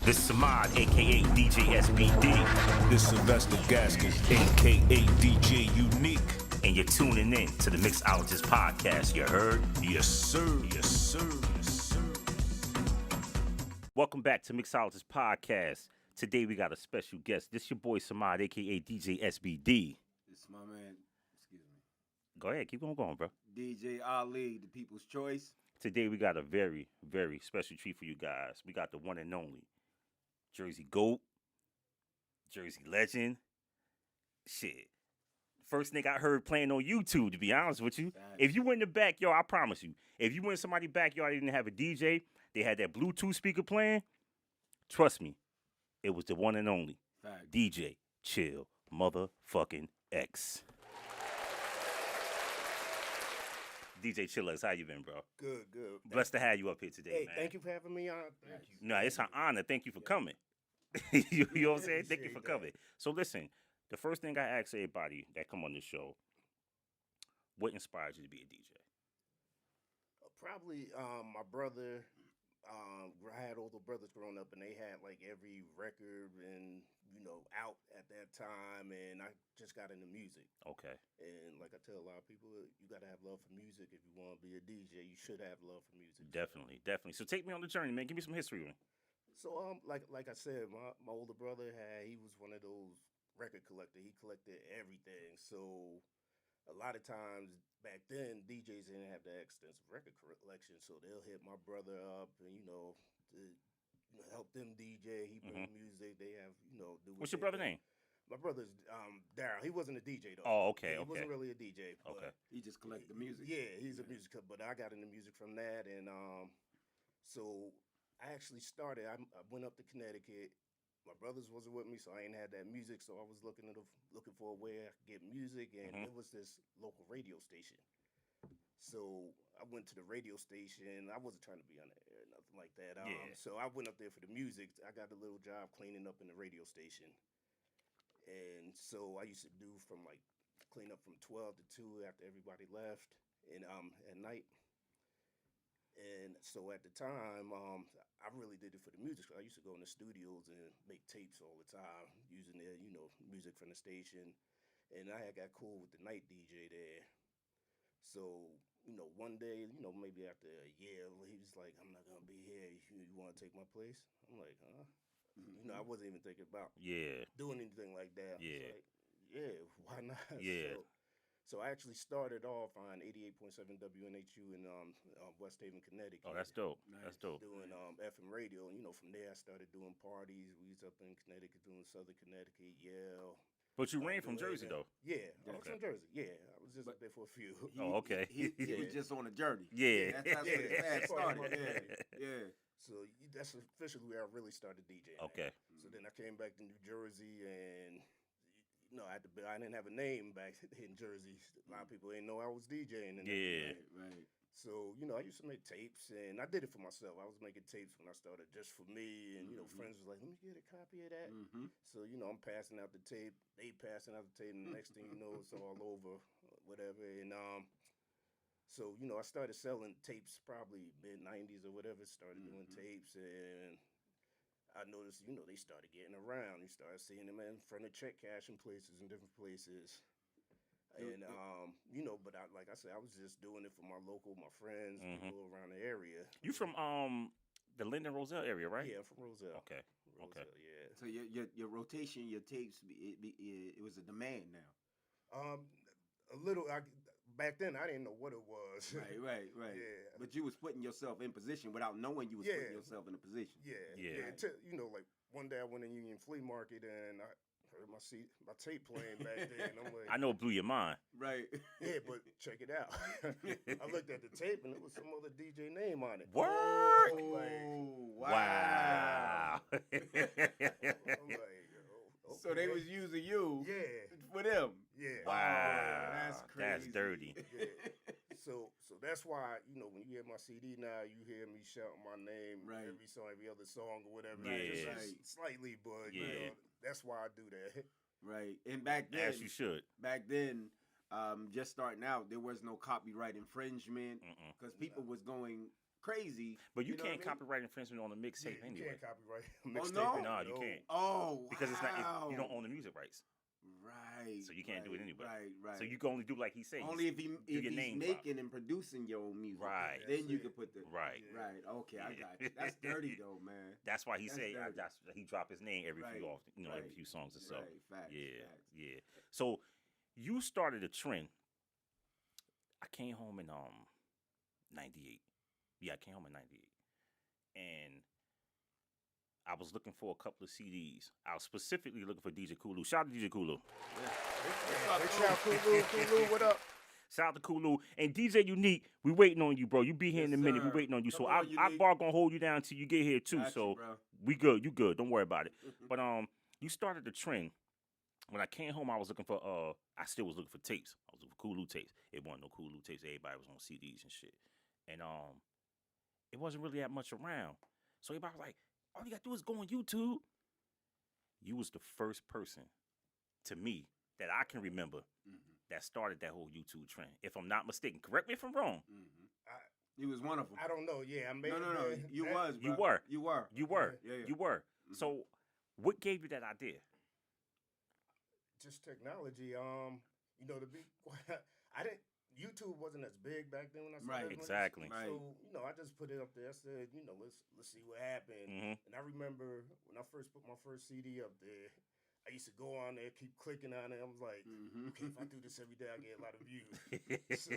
This is Samad, aka DJ SBD. This Sylvester Gaskins, aka DJ Unique. And you're tuning in to the Mixologist Podcast, you heard? Yes, sir. Yes, sir. Yes, sir. Welcome back to Mixologist Podcast. Today we got a special guest. This your boy Samad, aka DJ SBD. This is my man, excuse me, Go ahead, keep on going, bro. DJ Ali, the People's Choice. Today we got a very, very special treat for you guys. We got the one and only Jersey GOAT, Jersey Legend. Shit. First nigga I heard playing on YouTube, to be honest with you. If you went in the backyard, I promise you, if you went in somebody's backyard, they didn't have a DJ, they had that Bluetooth speaker playing, trust me, it was the one and only Fact. DJ Chill motherfucking X. DJ Chillers, how you been, bro? Good. Blessed to have you up here today, Hey, man. thank you for having me on. Thank you. No, it's an honor. Thank you for coming. you know what I'm saying? Thank you for coming. So listen, the first thing I ask everybody that come on this show, what inspired you to be a DJ? Probably my brother. I had older brothers growing up, and they had like every record and out at that time, and I just got into music. Okay. And like I tell a lot of people, you got to have love for music if you want to be a DJ. You should have love for music. Definitely. So take me on the journey, man. Give me some history, man. So like I said, my older brother he was one of those record collector. He collected everything. So a lot of times back then, DJs didn't have that extensive record collection, so they'll hit my brother up and to help them DJ. He bring music. They have do. What's your brother's name? My brother's Daryl. He wasn't a DJ though. Oh, okay. He wasn't really a DJ. But Okay. He just collected the music. Yeah, he's a music. But I got into music from that, and so I actually started. I went up to Connecticut. My brothers wasn't with me, so I ain't had that music. So I was looking for a way I could get music, and it was this local radio station. So I went to the radio station. I wasn't trying to be on the air, nothing like that. So I went up there for the music. I got a little job cleaning up in the radio station, and so I used to do from like clean up from 12 to 2 after everybody left, and at night. And so at the time, I really did it for the music. I used to go in the studios and make tapes all the time using their, music from the station. And I had got cool with the night DJ there. So, one day, maybe after a year, he was like, I'm not going to be here. You want to take my place? I'm like, huh? I wasn't even thinking about doing anything like that. Yeah. Like, yeah, why not? Yeah. So I actually started off on 88.7 WNHU in West Haven, Connecticut. Oh, that's dope. Nice. That's dope. Doing FM radio. And, from there I started doing parties. We was up in Connecticut doing Southern Connecticut, Yale. But you ran from Jersey, though. Yeah, I was Okay. from Jersey. Yeah, I was just up there for a few. Oh, okay. He was just on a journey. Yeah. That's where his path started. Yeah. So that's officially where I really started DJing. Okay. So then I came back to New Jersey, and I didn't have a name back in Jersey. A lot of people didn't know I was DJing. Yeah. Right. So, I used to make tapes, and I did it for myself. I was making tapes when I started just for me, and, friends was like, let me get a copy of that. So, I'm passing out the tape, they passing out the tape, and the next thing you know, it's all over, whatever. And so, I started selling tapes probably mid-90s or whatever, started doing tapes, and I noticed, they started getting around. You started seeing them in front of check cashing places and different places. And, but like I said, I was just doing it for my friends, people around the area. You from the Linden Roselle area, right? Yeah, I'm from Roselle. Okay. Roselle, yeah. So your rotation, your tapes, it was a demand now. A little, back then I didn't know what it was. Right. Yeah. But you was putting yourself in position without knowing you was putting yourself in a position. Yeah. Like one day I went in Union Flea Market and I heard my tape playing back there, and I'm like, I know it blew your mind. Right. yeah, but check it out. I looked at the tape and it was some other DJ name on it. Word! Wow. I'm like, okay. So they was using you for them. Yeah. Wow. Oh, that's crazy. That's dirty. Yeah. So that's why, when you hear my CD now, you hear me shouting my name every other song or whatever. Yeah. Just slightly, but that's why I do that. Right. And back then, As you should. Back then, just starting out, there was no copyright infringement because people was going crazy. But you know can't what I mean? copyright infringement on a mixtape You anyway. can't copyright a Oh, mixtape. no? No, you can't. Oh, Because it's not wow. you don't own the music rights. Right. So you can't do it anyway. Right. So you can only do like he said. Only if do if your he's name making and producing your own music. Right. Then you That's can it. put the Right. Yeah. Right. Okay, I Yeah. got you. That's dirty though, man. That's why he That's say dirty. he drop his name every Right, few off, every right, few songs or so. Right. Facts. Yeah, Facts. yeah. So you started a trend. I came home in '98. Yeah, I came home in '98, and I was looking for a couple of CDs. I was specifically looking for DJ Kulu. Shout out to DJ Kulu. Big shout Kulu, Kulu, what up? Shout out to Kulu and DJ Unique. We waiting on you, bro. You be here in a Yes, minute. We sir. waiting on you. Come So on, I Unique. bar gonna hold you down till you get here too. Got you, so bro. we good. You good. Don't worry about it. But you started the trend. When I came home, I was looking for I still was looking for tapes. I was looking for Kulu tapes. It wasn't no Kulu tapes. Everybody was on CDs and shit. And it wasn't really that much around. So everybody was like, all you gotta do is go on YouTube. You was the first person to me that I can remember that started that whole YouTube trend. If I'm not mistaken, correct me if I'm wrong. He was one of them. I don't know. Yeah, I made No. You was. You bro. were. You were. You were. Yeah. You were. So what gave you that idea? just technology. You know, to be, I didn't. YouTube wasn't as big back then when I Right, started. exactly. Right. So I just put it up there. I said, let's see what happened. And I remember when I first put my first CD up there, I used to go on there, keep clicking on it. I was like, okay, if I do this every day, I get a lot of views. So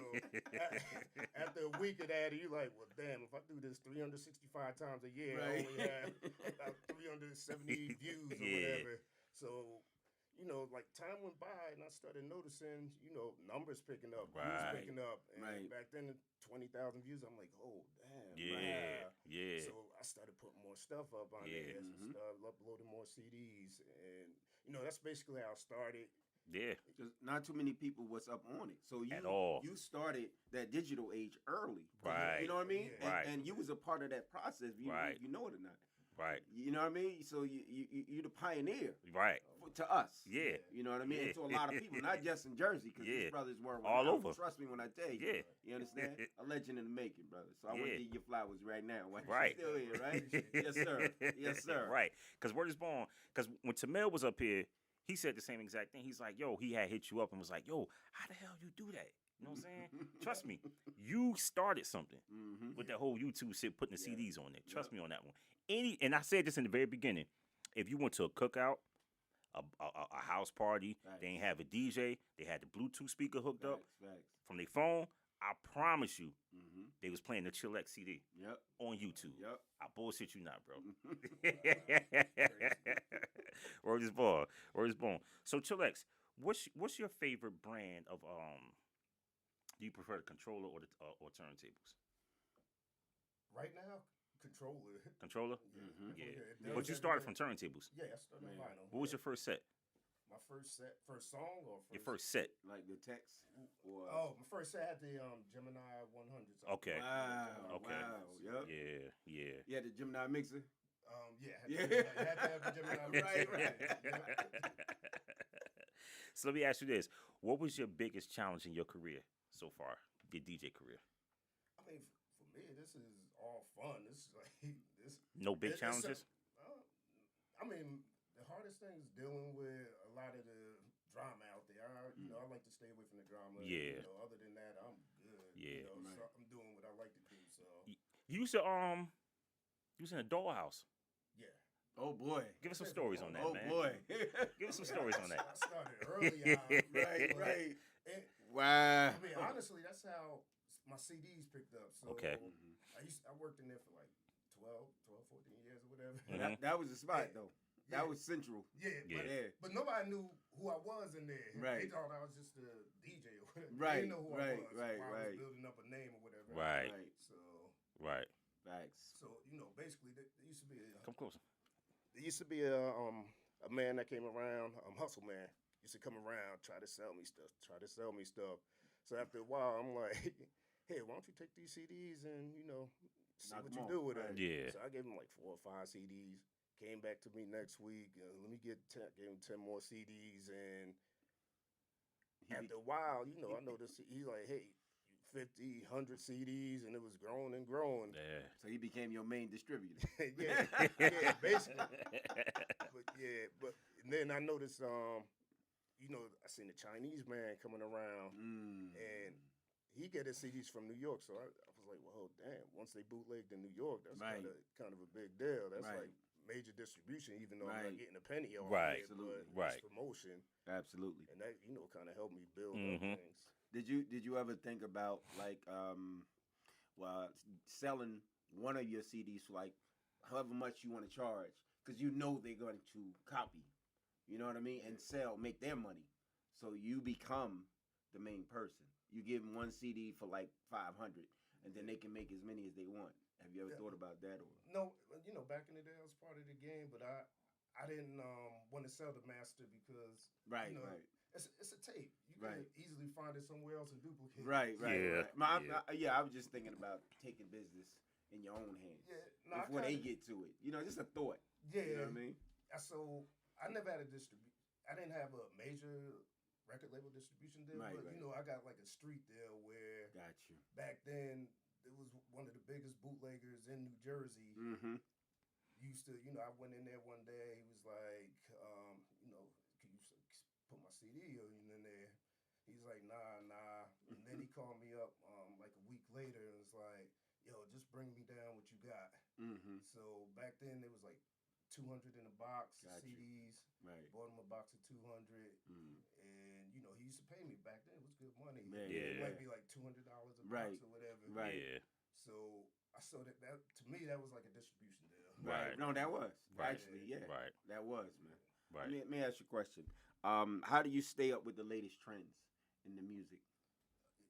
after a week of that, you're like, well, damn, if I do this 365 times a year, I Right. only have about 370 views or whatever. So, like time went by and I started noticing, numbers picking up, views Right. picking up. And Right. back then, 20,000 views, I'm like, oh, damn. Yeah. wow. Yeah. So I started putting more stuff up on Yeah. there. So started uploading more CDs. And, that's basically how I started. Yeah. Because not too many people was up on it. So At all. you started that digital age early. Right. You know what I mean? Yeah. Right. And you was a part of that process. Right. You know it or not. Right. You know what I mean? So you're the pioneer Right. to us. Yeah. You know what I mean? Yeah. And to a lot of people, not just in Jersey, because Yeah. these brothers were All renowned. over. Trust me when I tell you. Yeah. You understand? A legend in the making, brother. So I want Yeah. to give you your flowers right now. While Right. you're still here, right? Yes, sir. Yes, sir. Right. Because Word is Born, because when Tamel was up here, he said the same exact thing. He's like, yo, he had hit you up and was like, yo, how the hell you do that? You know what I'm saying? Trust me, you started something with that whole YouTube shit, putting the CDs on there. Trust me on that one. And I said this in the very beginning. If you went to a cookout, a house party, they ain't have a DJ, they had the Bluetooth speaker hooked up Facts. from their phone, I promise you, they was playing the Chillax CD Yep. on YouTube. Yep. I bullshit you not, bro. Word is born. Word is born. So Chillax, what's your favorite brand of do you prefer the controller or the or turntables? Right now, controller. Controller? Yeah. Yeah. But you started from turntables. Yeah, I started on vinyl. What was your first set? My first song or Your first set. Like the text. Or, Oh, my first set had the Gemini 100s. Okay. Wow. Okay. Wow. Yep. Yeah. You had the Gemini mixer. Yeah. Had to have the Gemini. Right. So let me ask you this: what was your biggest challenge in your career so far, your DJ career? I mean, for me, this is all fun. This is like this. No big it's challenges. I mean, the hardest thing is dealing with a lot of the drama out there. I like to stay away from the drama. Yeah. Other than that, I'm good. Yeah. So I'm doing what I like to do. So You used to you was in a dollhouse. yeah. Oh boy. Give us some stories on that, Oh man. boy. Give us some stories on that. I started early on. Right. And, Wow. I mean, honestly, that's how my CDs picked up. So Okay. I worked in there for like 12, 14 years or whatever. That was the spot though. Yeah. That was central. Yeah. But nobody knew who I was in there. Right. They thought I was just a DJ or whatever. Right, They didn't know who right, I was. right, I right. was building up a name or whatever. Right. So, Right. Facts. basically, there used to be Come closer. a man that came around, Hustle Man, used to come around, try to sell me stuff. So after a while, I'm like, hey, why don't you take these CDs and, see Knock what them you off, do with right. them. Yeah. So I gave him like 4 or 5 CDs. Came back to me next week. Let me gave him 10 more CDs. And after a while, I noticed he's like, hey, 50, 100 CDs, and it was growing and growing. Yeah. So he became your main distributor. yeah, basically. But and then I noticed, I seen the Chinese man coming around, and he get his CDs from New York. So I was like, well, damn. Once they bootlegged in New York, that's kind of a big deal. That's like major distribution, even though I'm not getting a penny off it. Absolutely. But it's promotion. Absolutely. And that, kind of helped me build up things. Did you ever think about like selling one of your CDs for like however much you want to charge, because you know they're going to copy, you know what I mean, and make their money, so you become the main person. You give them one CD for like 500, and then they can make as many as they want. Have you ever thought about that? Or no, back in the day I was part of the game, but I didn't want to sell the master because right. It's a tape. You can easily find it somewhere else and duplicate it. Right. Yeah. I was just thinking about taking business in your own hands before they get to it. Just a thought. Yeah. You know what I mean? So I never had I didn't have a major record label distribution deal, but I got like a street deal where back then it was one of the biggest bootleggers in New Jersey. Mm-hmm. Used to, I went in there one day. He was like, can you put my CD in there? He's like, nah. And then he called me up like a week later and was like, yo, just bring me down what you got. Mm-hmm. So back then it was like 200 in a box CDs. Right. Bought him a box of 200. And he used to pay me back then. It was good money. Yeah. It might be like $200 a box or whatever. Right. Yeah. So I saw that to me that was like a distribution deal. Right. No, that was Right. actually, yeah. Right. That was, man. Right. Let me ask you a question. How do you stay up with the latest trends in the music?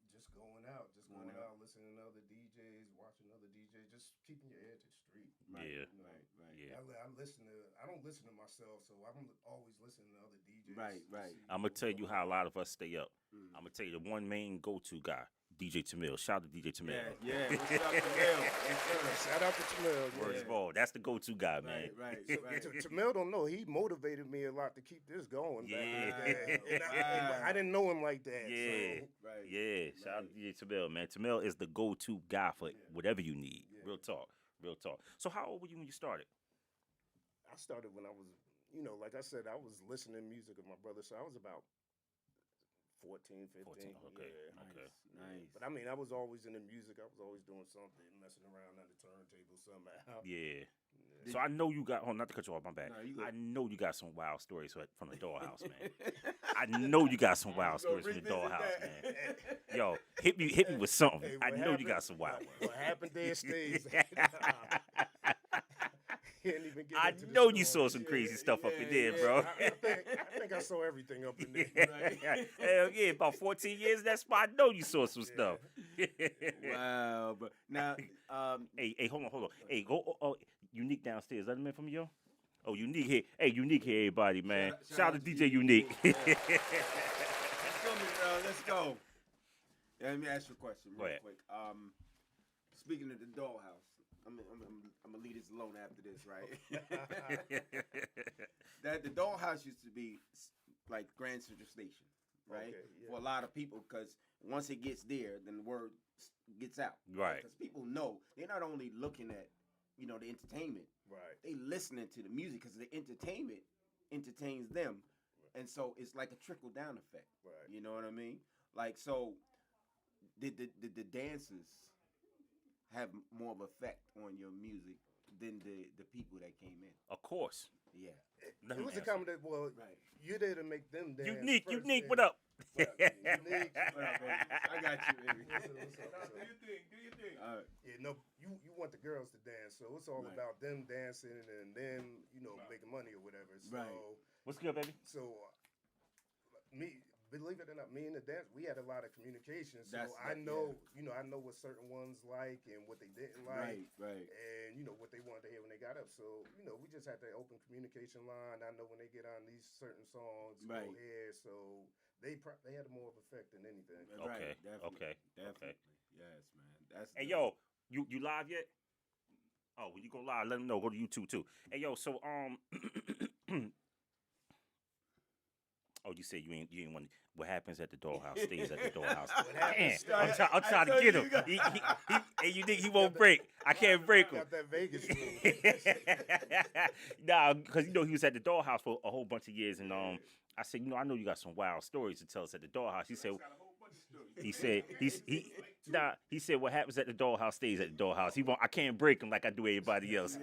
Just going out, listening to other DJs, watching other DJs, just keeping your ear to the street. Right. Right. Yeah. I don't listen to myself, so I'm always listening to other DJs. Right. I'm gonna tell you how a lot of us stay up. I'm gonna tell you the one main go-to guy, DJ Tamil. Shout out to DJ Tamil. Yeah. What's up, Tamil? Shout out to Tamil. First of all, that's the go-to guy, man. Right. Tamil don't know. He motivated me a lot to keep this going. Back in the day. Yeah. I didn't know him like that. Yeah. So. Right. Yeah. Shout out to DJ Tamil, man. Tamil is the go-to guy for whatever you need. Yeah. Real talk. So how old were you when you started? I started when I was, like I said, I was listening to music of my brother, so I was about 14, 15. 14. Okay. Yeah. Okay. Nice. But I mean, I was always into music. I was always doing something, messing around on the turntable somehow. Yeah. So I know you got. Oh, not to cut you off. My bad. No, you good. I know you got some wild stories from the dollhouse, man. I know you got some wild stories from the dollhouse, man. Yo, hit me with something. Hey, I what know you happened- got some wild ones. What happened there stays. Can't even get I into the know you story. saw some crazy stuff up in there, yeah. bro. I think I saw everything up in there. Hell yeah, about 14 years in that spot. I know you saw some stuff. Wow. But now, Hey, hold on. Hey, go. Oh, Unique downstairs. Is that the man from yo? Oh, Unique here. Hey, Unique here, everybody, man. Shout out to DJ Unique. Let's go. Let me ask you a question Go real ahead. quick. Speaking of the dollhouse, I'm gonna leave this alone after this, right? That the dollhouse used to be like Grand Central Station, right? Okay, yeah. For a lot of people, because once it gets there, then the word gets out. Right. Because people know they're not only looking at the entertainment, Right. they listening to the music because the entertainment entertains them, and so it's like a trickle down effect. Right. You know what I mean? Like, so did the dancers have more of effect on your music than the people that came in? Of course. Yeah. Let It him was a answer. combination. Well, Right. you're there to make them dance. Unique, first, what and- up? Unique. What up, baby? I got you, baby. What's up? Do your thing. All right. Yeah, no, you want the girls to dance, so it's all Right. about them dancing and then making money or whatever. So, Right. What's good, baby? believe it or not, me and the dance, we had a lot of communication. So That's- I that- know, I know what certain ones like and what they didn't like. Right. And what they wanted to hear when they got up. So we just had that open communication line. I know when they get on these certain songs, Right. go here. So they had more of effect than anything. Okay, Right. Definitely. okay. Definitely. Yes, man. That's Hey, the- yo, you live yet? Oh, when you go live, let them know. Go to YouTube too. Hey, yo, so Oh, you said you ain't want. What happens at the dollhouse stays at the dollhouse. What happens Damn, stays- I'm trying to told get you him. you got- Hey, you think he won't break? I can't break him. Got that Vegas rule. Nah, because he was at the dollhouse for a whole bunch of years, and I said, I know you got some wild stories to tell us at the dollhouse. He said, he said what happens at the dollhouse stays at the dollhouse. He won't. I can't break him like I do everybody else.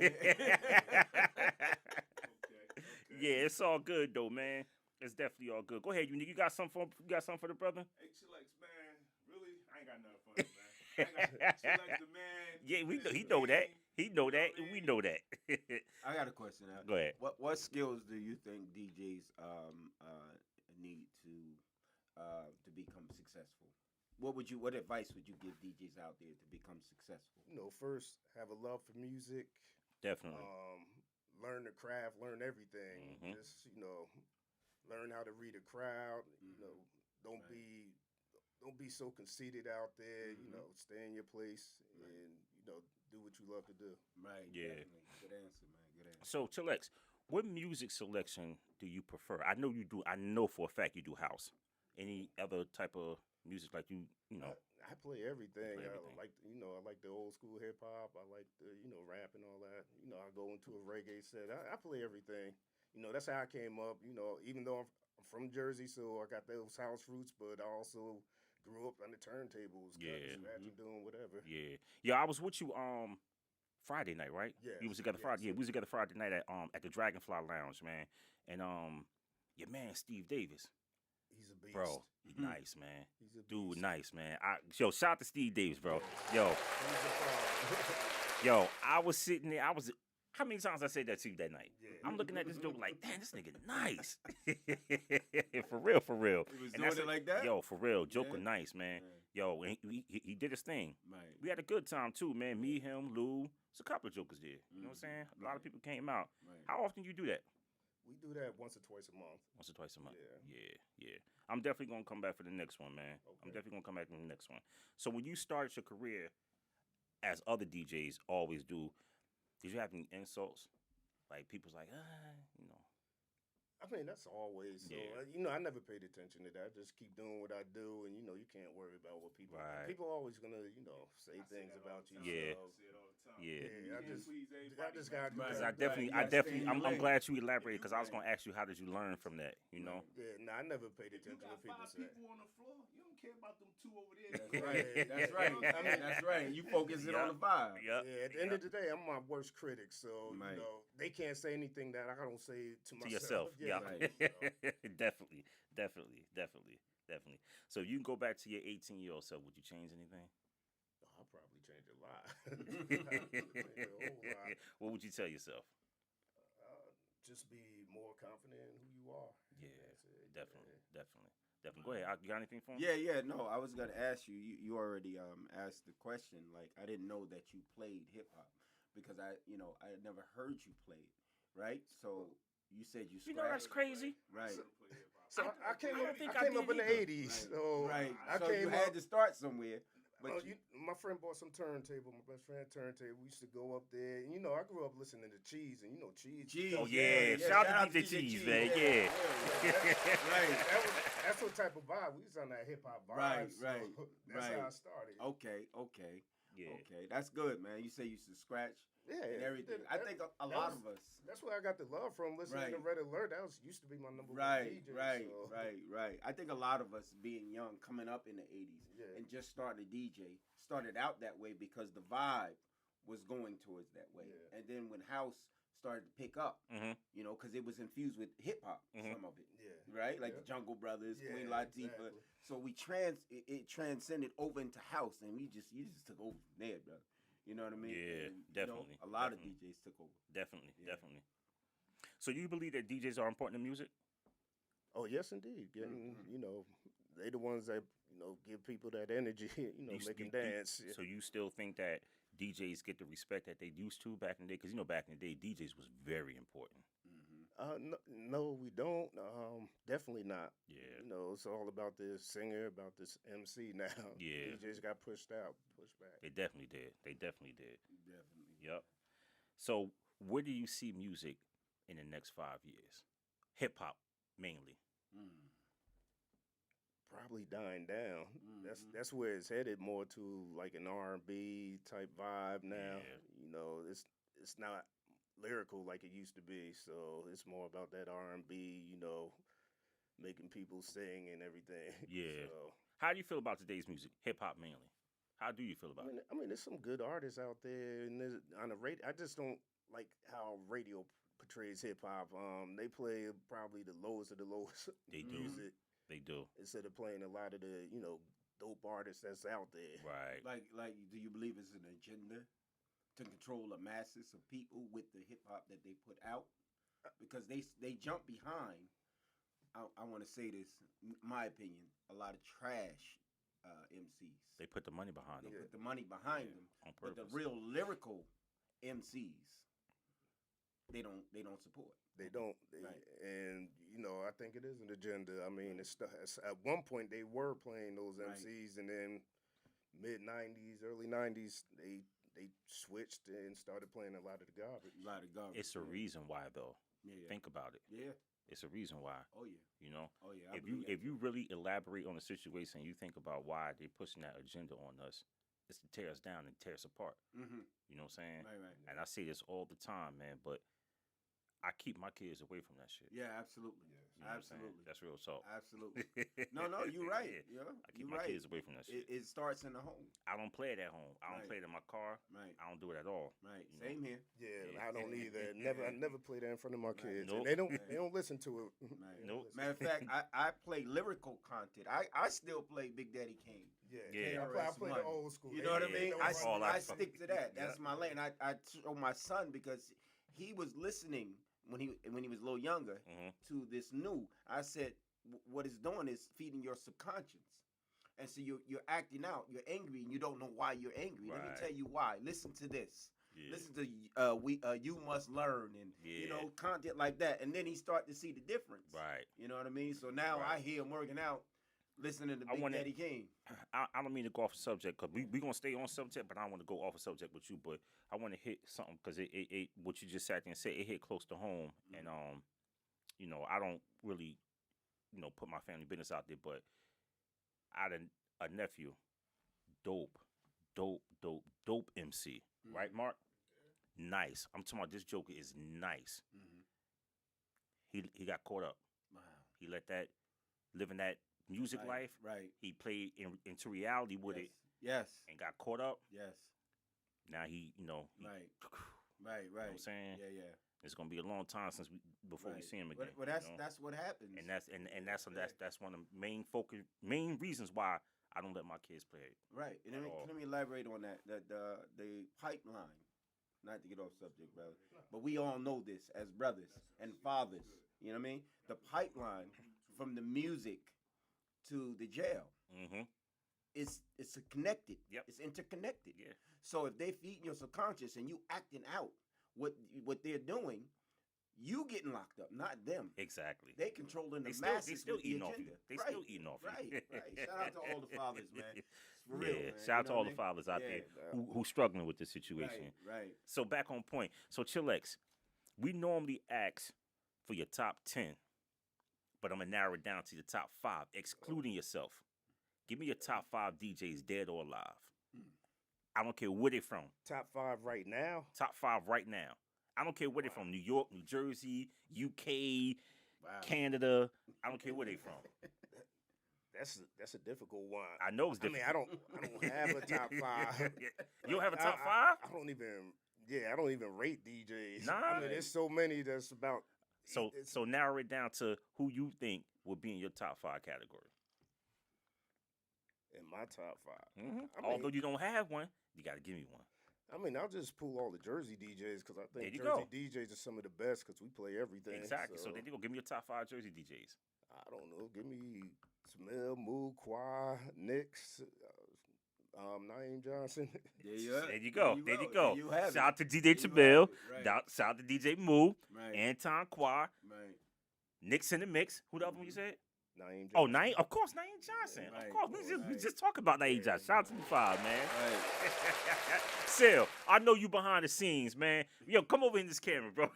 Yeah, it's all good though, man. It's definitely all good. Go ahead, you got something for the brother? Hey, Chillax, man. Really? I ain't got nothing for him, man. Chillax, the man. Yeah, we He's know, he the know that. man. He know You know that. what I We mean? know that. I got a question. Now. Go ahead. What skills do you think DJs need to become successful? What advice would you give DJs out there to become successful? First, have a love for music. Definitely. Learn the craft, learn everything. Mhm. Just learn how to read a crowd. Don't Right. be so conceited out there. Mhm. Stay in your place Right. and do what you love to do. Right. Yeah. Definitely. Good answer, man. Good answer. So, Chilex, what music selection do you prefer? I know you do. I know for a fact you do house. Any other type of music like you know? I play everything. play everything. I like the old school hip hop. I like the rap and all that. I go into a reggae set. I play everything. That's how I came up. Even though I'm from Jersey, so I got those house roots, but I also grew up on the turntables, Yeah. cutting, scratching, doing whatever. Yeah. I was with you Friday night, right? Yes, You was together yes. Friday. Yeah, we was together Friday night at the Dragonfly Lounge, man. And your man Steve Davis, He's a beast. bro, he nice, man. He's a Dude, beast. nice, man. Shout out to Steve Davis, bro. Yo, He's a problem. I was sitting there. How many times I said that to you that night? Yeah. I'm looking at this dude like, damn, this nigga nice. For real, for real. He was And doing that's it like that? Yo, for real. Joker Yeah. nice, man. Yeah. Yo, and he did his thing. Right. We had a good time too, man. Me, him, Lou. It's a couple of jokers there. You know what I'm saying? A lot of Right. people came out. Right. How often you do that? We do that once or twice a month. Once or twice a month. Yeah. Yeah. I'm definitely gonna come back for the next one, man. I'm Okay. definitely gonna come back for the next one. So when you started your career, as other DJs always do, did you have any insults? Like people's like, I mean, that's always so. Yeah. I never paid attention to that. I just keep doing what I do, and you can't worry about what people. Right. People always gonna say things about you. Yeah. So, I say it all the time. Yeah. Yeah, I You can't just- please I everybody, just man. gotta do because that. I definitely, I'm lane. glad you elaborated because I was gonna ask you how did you learn from that, you know? Yeah, I never paid If you attention to got what people five say. people on the floor, you don't care about them two over there. That's right. That's right. I mean, that's right. You focusing on the vibe. Yep. Yeah, at the end of the day, I'm my worst critic, so Right. they can't say anything that I don't say to To myself. yourself, yeah, Right. definitely. So you can go back to your 18-year-old self. Would you change anything? I'll probably change a lot. A whole lot. What would you tell yourself? Just be more confident in who you are. Yeah, That's it. definitely. Go ahead. You got anything for him? Yeah. No, I was gonna ask you. You already asked the question. Like, I didn't know that you played hip hop because I had never heard you play it. Right. So you said you. You know that's crazy. Right. So I came I don't up. think I I came up did in the either. '80s. So Right. I So came you up. had to start somewhere. But My friend bought some turntable. My best friend turntable. We used to go up there. And, I grew up listening to Cheese, and Cheese. Cheese. Oh, yeah. Shout out to DJ Cheese, man. Yeah. Right. That's what type of vibe we was on, that hip hop vibe. Right, so right, That's right. how I started. Okay. Yeah. Okay. That's good, man. You say you used to scratch Yeah, and everything. I think a that lot was- of us. That's where I got the love from. Listening to Right. Red Alert. That used to be my number Right, one DJ. right. I think a lot of us being young, coming up in the 80s, Yeah. and just starting to DJ, started out that way because the vibe was going towards that way. Yeah. And then when house started to pick up, Mhm. because it was infused with hip hop, Mhm. some of it, Yeah. right? Like Yeah. the Jungle Brothers, Yeah, Queen Latifah. exactly. So it transcended over into house, and you just took over from there, bro. You know what I mean? Yeah, And, definitely, a lot definitely. of DJs took over. Definitely. Yeah. So you believe that DJs are important in music? Oh yes, indeed. Getting Mhm. they the ones that give people that energy. Make them dance. So you still think that DJs get the respect that they used to back in the day? Because back in the day, DJs was very important. No, we don't. Definitely not. Yeah. It's all about this singer, about this MC now. Yeah. DJs got pushed back. They definitely did. Definitely. Yep. So where do you see music in the next 5 years? Hip hop mainly. Probably dying down. Mhm. That's where it's headed more to like an R&B type vibe now. Yeah. You know, it's not lyrical like it used to be. So it's more about that R&B. You know, making people sing and everything. Yeah. So How do you feel about today's music? Hip hop mainly. How do you feel I about mean, it? I mean, there's some good artists out there, and on the radio, I just don't like how radio portrays hip hop. They play probably the lowest of the lowest They do. music They do. instead of playing a lot of the dope artists that's out there. Right. Like, do you believe it's an agenda to control the masses of people with the hip hop that they put out? Because they jump behind. I want to say this, my opinion, a lot of trash MCs. They put the money behind them They put the money behind Yeah, them, on but the purpose. real lyrical MCs, they don't support. They don't, Right. and I think it is an agenda. I mean, at one point they were playing those Right. MCs, and then mid '90s, early '90s, they switched and started playing a lot of the garbage. A lot of garbage. It's a reason why, though. Yeah. Think about it. Yeah. It's a reason why. Oh yeah. You know, Oh yeah. I believe that. if you really elaborate on the situation, you think about why they're pushing that agenda on us. It's to tear us down and tear us apart. Mhm. You know what I'm saying? Right. And I say this all the time, man. But I keep my kids away from that shit. Yeah. Absolutely. You know what I'm saying? Absolutely. That's real talk. Absolutely. No, you're right. Yeah. Yeah. I keep You're my right. kids away from that shit. It starts in the home. I don't play it at home. I don't Right. play it in my car. Right. I don't do it at all. Right. You know? Same here. Yeah, Yeah. I don't either. I never play that in front of my kids. Nope. And they don't listen to it. Right. Nope. Matter of fact, I play lyrical content. I still play Big Daddy Kane. Yeah. I play the KRS-One. old school. You know what I Yeah, mean? yeah. That's all I I fuck- stick to that. Yeah. That's my lane. I told my son because he was listening when he was a little younger Mhm. to this new. I said, what it's doing is feeding your subconscious. And so you're acting out. You're angry, and you don't know why you're angry. Let me Right. tell you why. Listen to this. Yeah. Listen to you must learn, and Yeah. content like that. And then he start to see the difference. Right. You know what I mean? So now Right. I hear him working out, listening to I Big wanna- Daddy King. I don't mean to go off the subject because we going to stay on subject, but I want to go off a subject with you. But I want to hit something because it what you just sat there and said, it hit close to home. And, I don't really, put my family business out there, but I had a nephew, dope MC. Right, Mark? Nice. I'm talking about this joker is nice. Mm-hmm. He got caught up. Wow. He let that, living that music Right, life, Right. he played into reality with yes. it Yes. and got caught up. Yes. Now he Right. Right. You know what I'm saying? Yeah. It's gonna be a long time before we Right. see him again. Well, that's what happens. and that's one of the main reasons why I don't let my kids play it. right. And let me elaborate on that. The pipeline. Not to get off subject, brother, but we all know this as brothers and fathers. You know what I mean? The pipeline from the music to the jail. Mm-hmm. It's connected. Yep. It's interconnected. Yeah. So if they feed your subconscious and you acting out what they're doing, you getting locked up, not them. Exactly. They controlling the They still masses with the eating off agenda. you. They right. still eating off you. Right. Shout out to all the fathers, man. For yeah. real, man. Shout out You to know all what the fathers out Yeah. there who struggling with this situation. Right. So back on point. So Chillax, we normally ask for your top 10, but I'm gonna narrow it down to the top 5, excluding yourself. Give me your top 5 DJs, dead or alive. I don't care where they from. Top 5 right now. Top 5 right now. I don't care where they from. New York, New Jersey, UK, Wow. Canada. I don't care where they from. That's a difficult one. I know it's I mean, different. I don't have a top 5. You don't have a top 5? I don't even. Yeah, I don't even rate DJs. Nah. I mean, there's so many that's about. So it's- so narrow it down to who you think would be in your top 5 category. in my top 5. I mean, Although you don't have one, you got to give me one. I mean, I'll just pull all the Jersey DJs because I think There you Jersey go. DJs are some of the best because we play everything. Exactly. So there you go. Give me your top 5 Jersey DJs. I don't know. Give me Smell, Moo, Qua, Nix, Naeem Johnson. There you are. There you go. There you go. There you have Shout out to it. DJ There you Chabelle. have it. Right. Shout out to DJ Moo. Right. Anton Qua. Right. Nick's in the mix. Who the other one you said? Naeem Johnson. Oh, Naeem. Of course, Naeem Johnson. Right. Of course. We Right. just talk about Naeem Johnson. Shout out to the 5, man. Right. Sil, I know you behind the scenes, man. Yo, come over in this camera, bro.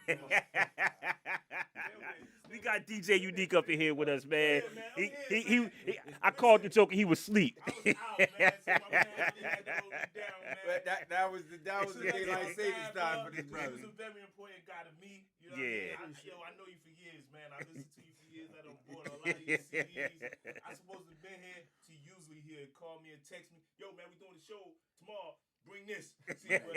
got DJ Unique up in here with us, man. Yeah, man, I'm He, here, he, man. I called the joker. He was asleep. I was out, man. So my man really had to hold me down, man. But that was the daylight savings time for this He brother. was a very important guy to me. You know Yeah. what I mean? I know you for years, man. I listened to you for years. I done bought a lot of your CDs. I supposed to have been here to usually here, call me and text me. Yo, man, we doing the show tomorrow. Bring this. See, but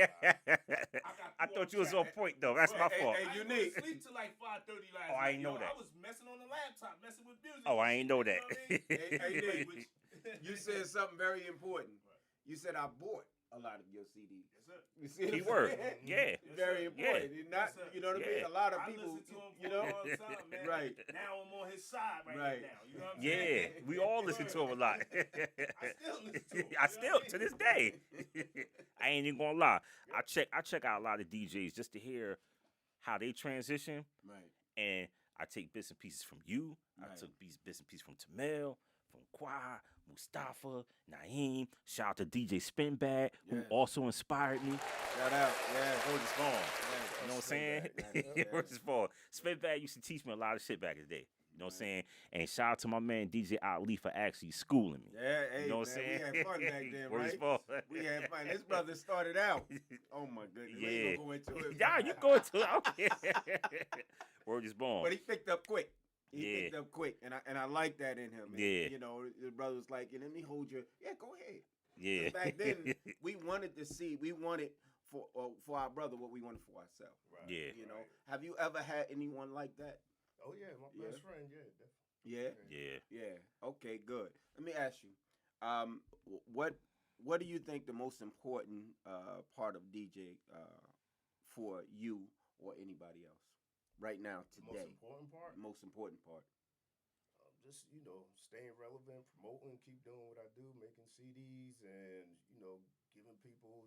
I thought you was on point though. That's my fault. Hey, I Unique. didn't sleep till like 5:30 last night. Oh, I ain't know Yo, that. I was messing on the laptop, messing with music. Oh, I and ain't shit, know you that. what I mean? Hey, Nick, Which- you said something very important. You said I bought a lot of your CDs. Yes, sir. You see what I'm Keyword. saying? Yeah. Very sir. important. Yeah. It's not, Yes, sir. you know what I mean? Yeah. A lot of I people, listen to him you know, all the time, man. Right. Now I'm on his side right, Right. now. You know what I'm Yeah, saying? we all listen to him a lot. I still listen to him. I still to this day. I ain't even gonna lie. I check out a lot of DJs just to hear how they transition, right. and I take bits and pieces from you. I Right. took bits and pieces from Tamel, from Qua, Mustafa, Naeem. Shout out to DJ Spinbag, who Yeah. also inspired me. Shout out. Yeah. Word is born. Yeah. You know what I'm saying? Yeah. Word is born. Spinbag used to teach me a lot of shit back in the day. You know what I'm saying? And shout out to my man DJ Ali for actually schooling me. Yeah, hey, You know what I'm man, saying? we had fun back then, Word is right? born. We had fun. This brother started out. Oh my goodness. We ain't gonna go into it. Yeah, you going to it. Okay. Word is born. But he picked up quick. He Yeah. picked up quick, and I like that in him. And, Yeah. you know, the brother was like, "Let me hold you." Yeah, go ahead. Yeah. Back then, we wanted for our brother what we wanted for ourselves. Right. Yeah. You know, have you ever had anyone like that? Oh yeah, my Yeah. best friend. Yeah, definitely. Yeah. Yeah. Yeah. Okay. Good. Let me ask you, what do you think the most important part of DJ for you or anybody else right now The today? most important part. Most important part. Just staying relevant, promoting, keep doing what I do, making CDs, and giving people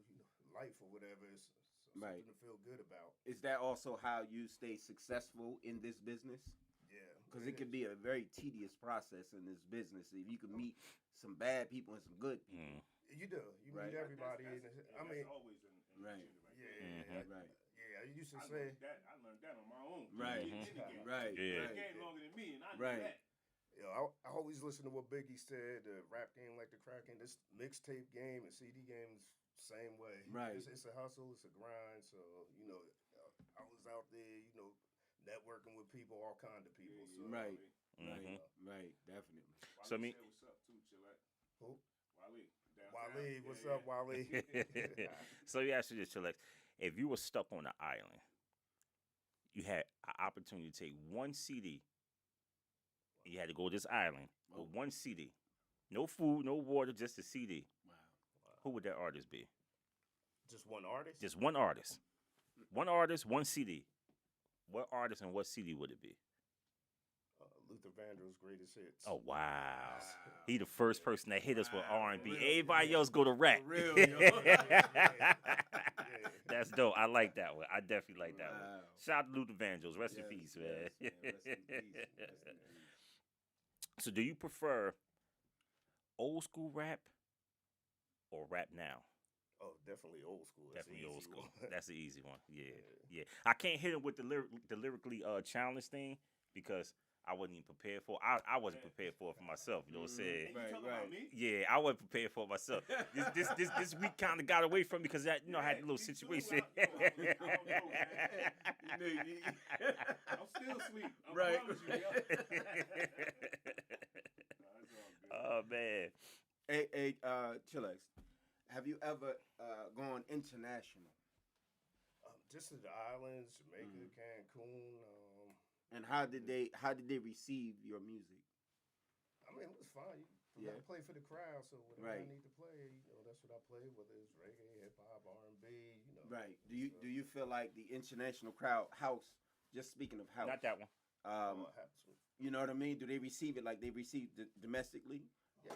life or whatever. It's Right. something to feel good about. Is that also how you stay successful in this business? Yeah, Because it can be a very tedious process in this business. If you can meet some bad people and some good people. Mm. You do. You Right. meet everybody. I mean, that's always in Right. music, right? yeah, Mhm. Right. yeah. I used to I say, learned that on my own. Right. In the game. Right. Yeah. The Right. game longer than me, and I knew Right. that. I always listen to what Biggie said. The rap game like the crack game. This mixtape game and CD game is same way. Right. It's a hustle. It's a grind. So I was out there, networking with people, all kind of people. So Right. Mhm. Right. Definitely. So me- Say what's up too, Chillette. Who? Wale. downtown. Wale, what's Yeah, up, Wale? So you ask you this, Chilex. If you were stuck on an island, you had an opportunity to take one CD. You had to go to this island with one CD. No food, no water, just a CD. Wow. Who would that artist be? Just one artist? Just one artist. One artist, one CD. What artist and what CD would it be? Luther Vandross' greatest hits. Oh wow. He the first person that hit us with Wow. R&B. For real, Everybody yeah. else go to rap. For real, yo. That's dope. I like that one. I definitely like that one. Wow. Shout out to Luther Vandross. Rest in Yes, peace, yes, man. man. Rest in peace. Rest in peace. So do you prefer old school rap or rap now? Oh, definitely old school. That's the Definitely old easy school. one. That's the easy one. Yeah, yeah. I can't hit him with the lyrically challenged thing because I wasn't even prepared for. I wasn't prepared for it for myself. You know what I'm saying? And you Right, talking right. about me? Yeah, I wasn't prepared for it myself. This week kind of got away from me because I had a little me too. situation. I don't know, man. I'm still asleep. I Right. promise you, yo. That's all good. Oh man. Hey, Chillax, have you ever gone international? Just to the islands, Jamaica, Cancun. And how did they receive your music? I mean, it was fine. You Yeah. gotta play for the crowd, so whatever Right. I need to play, that's what I play. Whether it's reggae, hip hop, R&B, Right. Do you feel like the international crowd house? Just speaking of house, Not that one. you know what I mean? Do they receive it like they receive domestically? Yeah,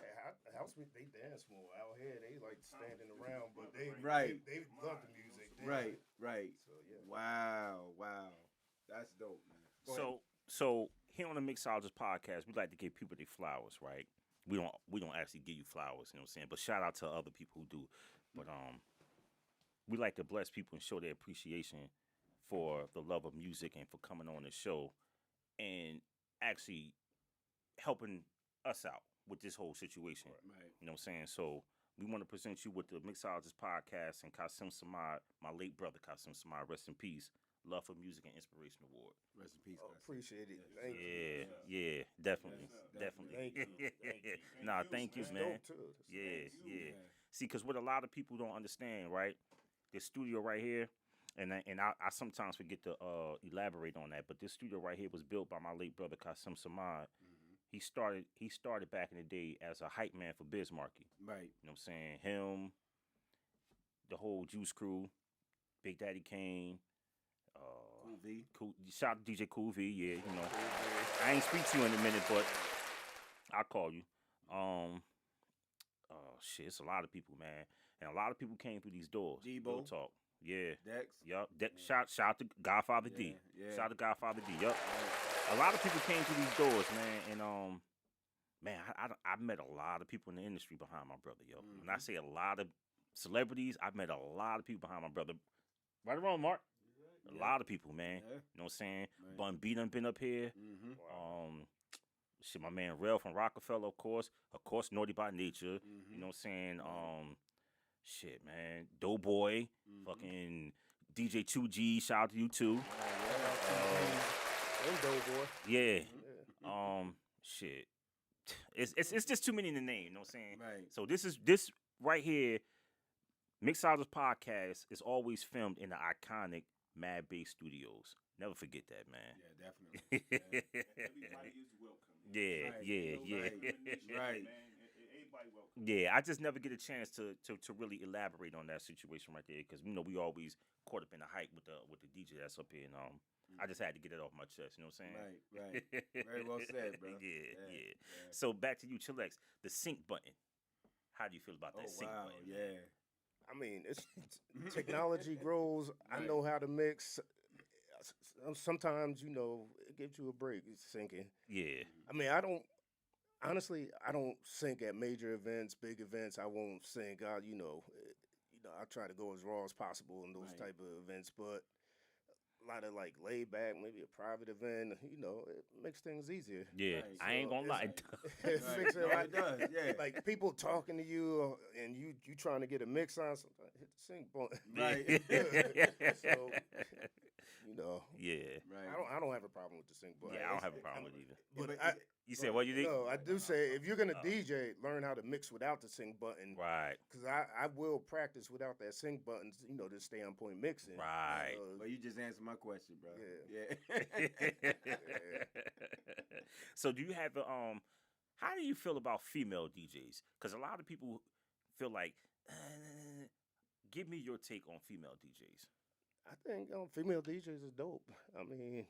house they dance more out here. They like standing around, but they Right. they love the music. Right. Right. So yeah. Wow. That's dope, man. Go ahead. So here on the Mixologist podcast, we like to give people their flowers, right? We don't actually give you flowers, you know what I'm saying? But shout out to other people who do. But we like to bless people and show their appreciation for the love of music and for coming on the show. And actually helping us out with this whole situation. Right. You know what I'm saying? So we want to present you with the Mixologist podcast and Kasim Samad, my late brother Kasim Samad, rest in peace. Love for Music and Inspiration Award. Rest in peace. Oh, guys. appreciate it. Yes, Thank you. Yeah, definitely, Yes, sir. definitely. Thank you. Nah, thank you, It's man. dope too. That's Yeah, nice. yeah. See, because what a lot of people don't understand, right? This studio right here, and I sometimes forget to elaborate on that, but this studio right here was built by my late brother Kasim Samad. He started back in the day as a hype man for Biz Markie. Right. You know what I'm saying? Him, the whole Juice Crew, Big Daddy Kane, Cool V. shout out to DJ Cool V, yeah, you know. I ain't speak to you in a minute, but I'll call you. Shit, it's a lot of people, man. And a lot of people came through these doors. Debo. Real talk. Yeah. Dex. Yup. Shout out to Godfather D. Yeah. Shout out to Godfather D. Yup. Right. A lot of people came through these doors, man, and man, I met a lot of people in the industry behind my brother, yo. When I say a lot of celebrities, I've met a lot of people behind my brother. Right or wrong, Mark? A lot of people, man. Yeah. You know what I'm saying? Right. Bun B done been up here. Mm-hmm. Shit, my man Rel from Rockefeller, of course. Naughty by Nature. You know what I'm saying? Shit, man. Doughboy. Fucking DJ 2G. Shout out to you too. And Doughboy. Yeah. Shit. It's just too many in the name, you know what I'm saying? Right. So this right here, Mixologist podcast is always filmed in the iconic Mad Bay Studios. Never forget that, man. Yeah, definitely. Everybody is welcome. Yeah, Right. yeah. Right. Man, everybody welcome. Yeah, I just never get a chance to really elaborate on that situation right there because we always caught up in the hype with the DJ that's up here, and I just had to get it off my chest. You know what I'm saying? Right. Very well said, bro. Yeah. So back to you, Chillax. The sync button. How do you feel about that sync wow. button? Yeah. I mean, it's technology grows. I Right. know how to mix. Sometimes, it gives you a break. It's syncing. Yeah. I mean, honestly, I don't sync at major events, big events. I won't sync. I try to go as raw as possible in those Right. type of events, but a lot of like laid back, maybe a private event, it makes things easier. Yeah. Right. I ain't So gonna lie. It Right. makes it No, like, it does. Yeah. like people talking to you and you trying to get a mix on, sometimes hit the sync button. Right. So, Yeah. Right. I don't have a problem with the sync button. Yeah, I don't have a problem with it either. But Yeah, You said what you think? No, I do say if you're gonna DJ, learn how to mix without the sync button. Right. Because I will practice without that sync button, to stay on point mixing. Right. But you just answered my question, bro. Yeah. Yeah. So do you have a how do you feel about female DJs? Because a lot of people feel like, give me your take on female DJs. I think female DJs is dope. I mean,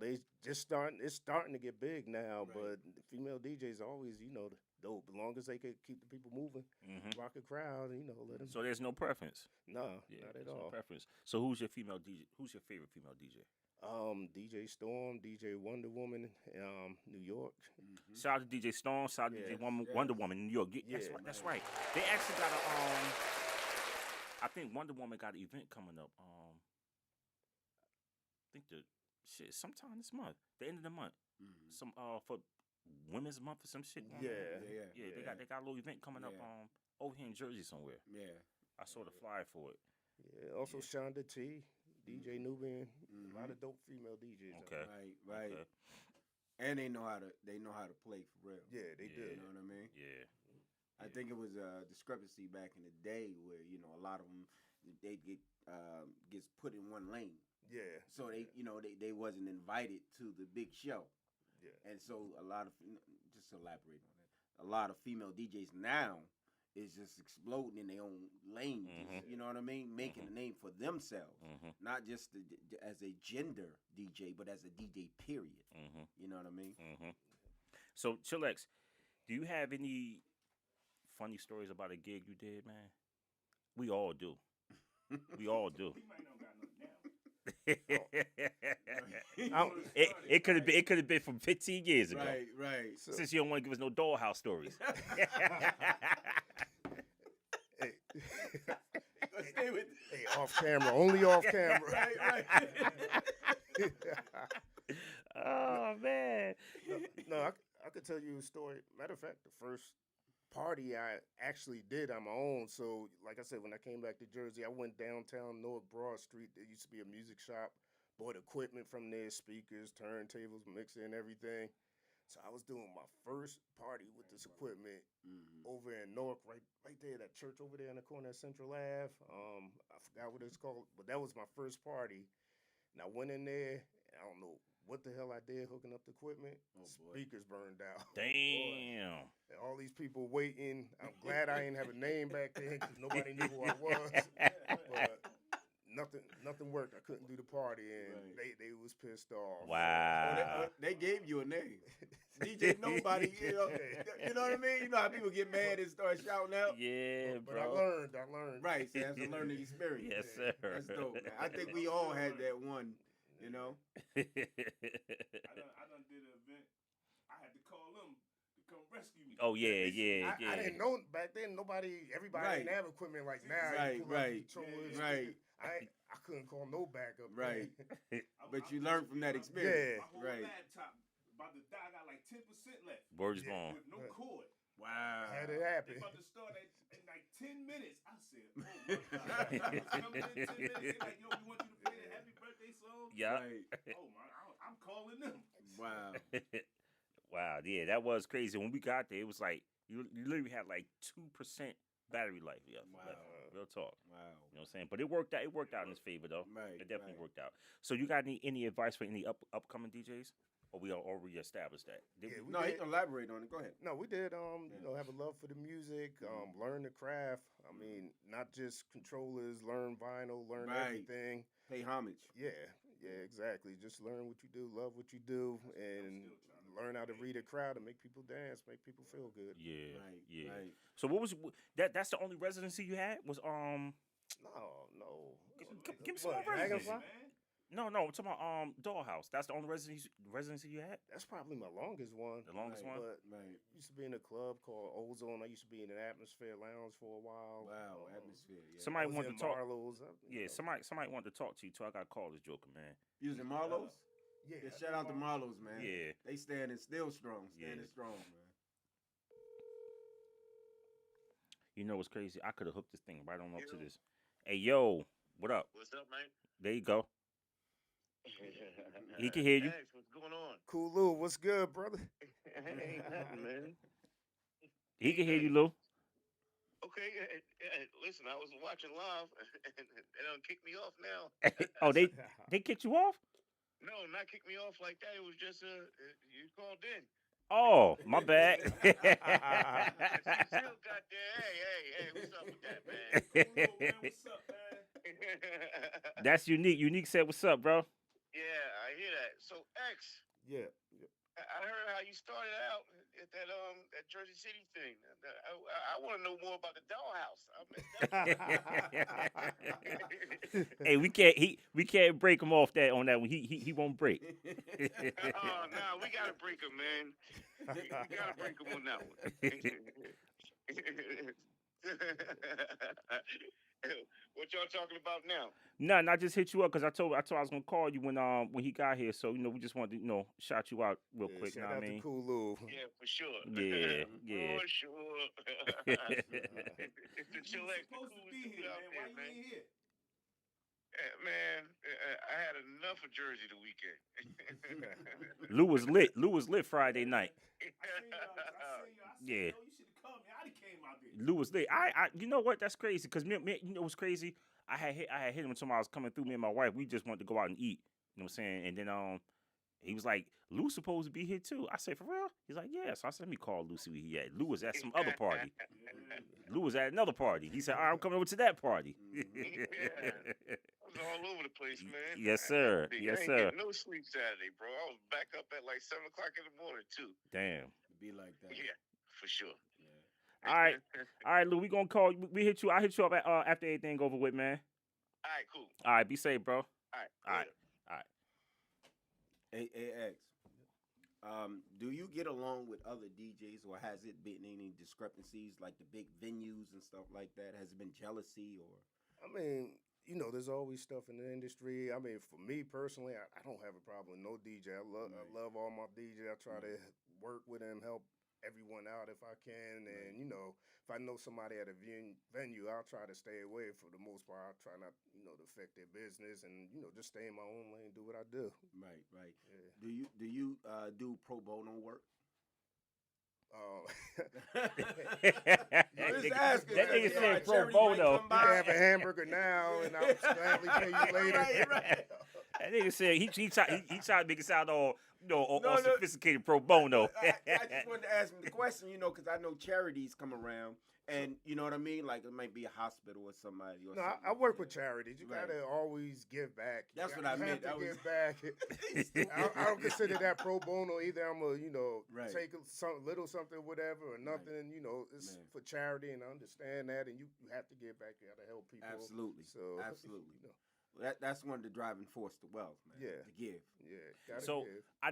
they just it's starting to get big now, Right. but female DJs always, dope. As long as they could keep the people moving, rock a crowd, let them. So there's no preference. No, Yeah, not there's at no all. preference. So who's your female DJ? Who's your favorite female DJ? DJ Storm, DJ Wonder Woman, New York. Shout out to DJ Stone. Shout out to Yeah. DJ Wonder Woman in New York. Yeah, That's right. They actually got a I think Wonder Woman got an event coming up. I think sometime this month, the end of the month. Some for Women's Month or some shit. Yeah. Yeah, they got a little event coming up Yeah. over here in Jersey somewhere. Yeah. I saw the flyer for it. Yeah, also Shonda T, DJ Nubian, Mhm. a lot of dope female DJs. out Okay. there. Right. Okay. And they know how to play for real. Yeah, they Yeah. do. You know what I mean? Yeah. I think it was a discrepancy back in the day where a lot of them they gets put in one lane, Yeah. so they wasn't invited to the big show, Yeah. and so a lot of just elaborate on that. A lot of female DJs now is just exploding in their own lane. Just, you know what I mean? Making a name for themselves, not just as a gender DJ, but as a DJ. Period. You know what I mean? So Chillax, do you have any funny stories about a gig you did, man? We all do. We all do. He might not got nothing now. It could have been from 15 years ago. Right. Since you don't want to give us no dollhouse stories. Hey, Stay with. hey, off camera, only off camera. Right. Oh man, I could tell you a story. Matter of fact, the first party I actually did on my own. So, like I said, when I came back to Jersey, I went downtown North Broad Street. There used to be a music shop. Bought equipment from there, speakers, turntables, mixer, and everything. So I was doing my first party with this equipment over in Newark, right there, that church over there in the corner of Central Ave. I forgot what it's called, but that was my first party. And I went in there, and I don't know what the hell I did hooking up the equipment. Speakers burned out. Damn. And all these people waiting. I'm glad I didn't have a name back then because nobody knew who I was. But nothing worked. I couldn't do the party, and they was pissed off. Wow. They gave you a name. DJ Nobody, you know what I mean? You know how people get mad and start shouting out? Yeah, But I bro. learned. Right, so that's a learning experience. Yes, sir. That's dope, man. I think we all had that one, you know? I done did an event. I had to call them to come rescue me. Oh yeah. I didn't know back then. Everybody didn't have equipment like now. Right, You pull out right. controllers. Right. I couldn't call no backup. Right. man. But you learned from that experience. Yeah. My whole Right. laptop about to die. I got like 10% left. Word is Yeah. born. With no cord. Wow. Had it They happen. about to start in like 10 minutes. I said, oh my God. I was coming in 10 minutes. They like, yo, we want you to play the happy birthday song. Yeah. Right. Oh my, I'm calling them. Wow. Wow. Yeah, that was crazy. When we got there, it was like you literally had like 2% battery life. Yeah. Wow. Real talk. Wow. You know what I'm saying? But it worked out. It worked out in his favor though. Right. It definitely right. worked out. So you got any advice for any upcoming DJs? Or we already established that? Did Yeah, we? No, he can elaborate on it. Go ahead. No, we did. Have a love for the music. Learn the craft. I mean, not just controllers. Learn vinyl. Learn Right. everything. Pay homage. Yeah, exactly. Just learn what you do, love what you do, and learn how to read a crowd and make people dance, make people feel good. Yeah. Right. Yeah. Right. So what was that? That's the only residency you had was No. Give me some more Dragonfly? residency. No, I'm talking about Dollhouse. That's the only residency you had. That's probably my longest one. The longest Right. one. But Right. used to be in a club called Ozone. I used to be in an Atmosphere Lounge for a while. Wow. Atmosphere. Yeah. Somebody I was wanted in to talk. Marlowe's. Yeah, somebody wanted to talk to you too. I got to call this joker, man. Using Marlowe's? Yeah. Yeah, shout out to Marlowe's, man. Yeah. They standing still strong. Standing Yeah. strong, man. You know what's crazy? I could have hooked this thing right on up to this. Hey, yo, what up? What's up, man? There you go. He can hear you. Thanks. What's going on? Cool Lou, what's good, brother? Ain't nothing, man. He can hear you, Lou. Okay, listen, I was watching live, and they don't kick me off now. Oh, they kicked you off? No, not kick me off like that. It was just you called in. Oh, my bad. Still got there. Hey, what's up with that, man? Cool, man. What's up, man? That's unique. Unique said, "What's up, bro?" Yeah, I hear that. So X, Yeah. I heard how you started out at that Jersey City thing. I want to know more about the dollhouse. Hey, we can't break him off that on that one. He won't break. Oh no, we gotta break him, man. We gotta break him on that one. What y'all talking about now? Nothing. I just hit you up because I told I was gonna call you when he got here. So we just wanted to shout you out real quick. Shout Know what out I mean? to Cool Lou. Yeah, for sure. Yeah, yeah. For sure. It's the You chillax, the supposed to cool be dude here, out man. there, Why you ain't here? Man, I had enough of Jersey the weekend. Lou was lit Friday night. I seen y'all. Yeah. Yo, you should have come, man. I came out there. Lou was lit. I you know what? That's crazy. Cause me, you know what's crazy? I had hit him when I was coming through. Me and my wife, we just wanted to go out and eat. You know what I'm saying? And then he was like, "Lou's supposed to be here too." I said, "For real?" He's like, "Yeah." So I said, "Let me call Lou, see where he at." Lou was at some other party. Lou was at another party. He said, "All right, I'm coming over to that party." I was all over the place, man. Yes, sir. Yes, I ain't sir. getting no sleep Saturday, bro. I was back up at like 7 o'clock in the morning too. Damn. Be like that. Yeah, for sure. All right, Lou. We gonna call. We hit you. I hit you up after everything over with, man. All right, cool. All right, be safe, bro. All right. All right. Later. AAX. Do you get along with other DJs, or has it been any discrepancies, like the big venues and stuff like that? Has it been jealousy, or? I mean, you know, there's always stuff in the industry. I mean, for me personally, I don't have a problem with no DJ. I love all my DJ. I try to work with them, help everyone out if I can. And, you know, if I know somebody at a venue, I'll try to stay away for the most part. I'll try not, you know, to affect their business and, you know, just stay in my own lane, do what I do. Right, right. Yeah. Do you do pro bono work? that just nigga, asking, that nigga yeah, said pro charity might bono. come You by. can have a hamburger now, and I'll gladly pay you later. Right. That nigga said he tried to make it sound all all No, no. sophisticated pro bono. I just wanted to ask him the question, you know, because I know charities come around, and you know what I mean. Like it might be a hospital or somebody. Or No, something I like work that. with charities. You Right. gotta always give back. That's You what I meant. have to That was- give back. I don't consider that pro bono either. I'm a, you know, Right. take some little something, whatever, or nothing. You know, it's Man. for charity, and I understand that. And you have to give back. You gotta help people. Absolutely. So Absolutely. you know, That's one of the driving force to wealth, man. Yeah. To give. yeah. Gotta So give. I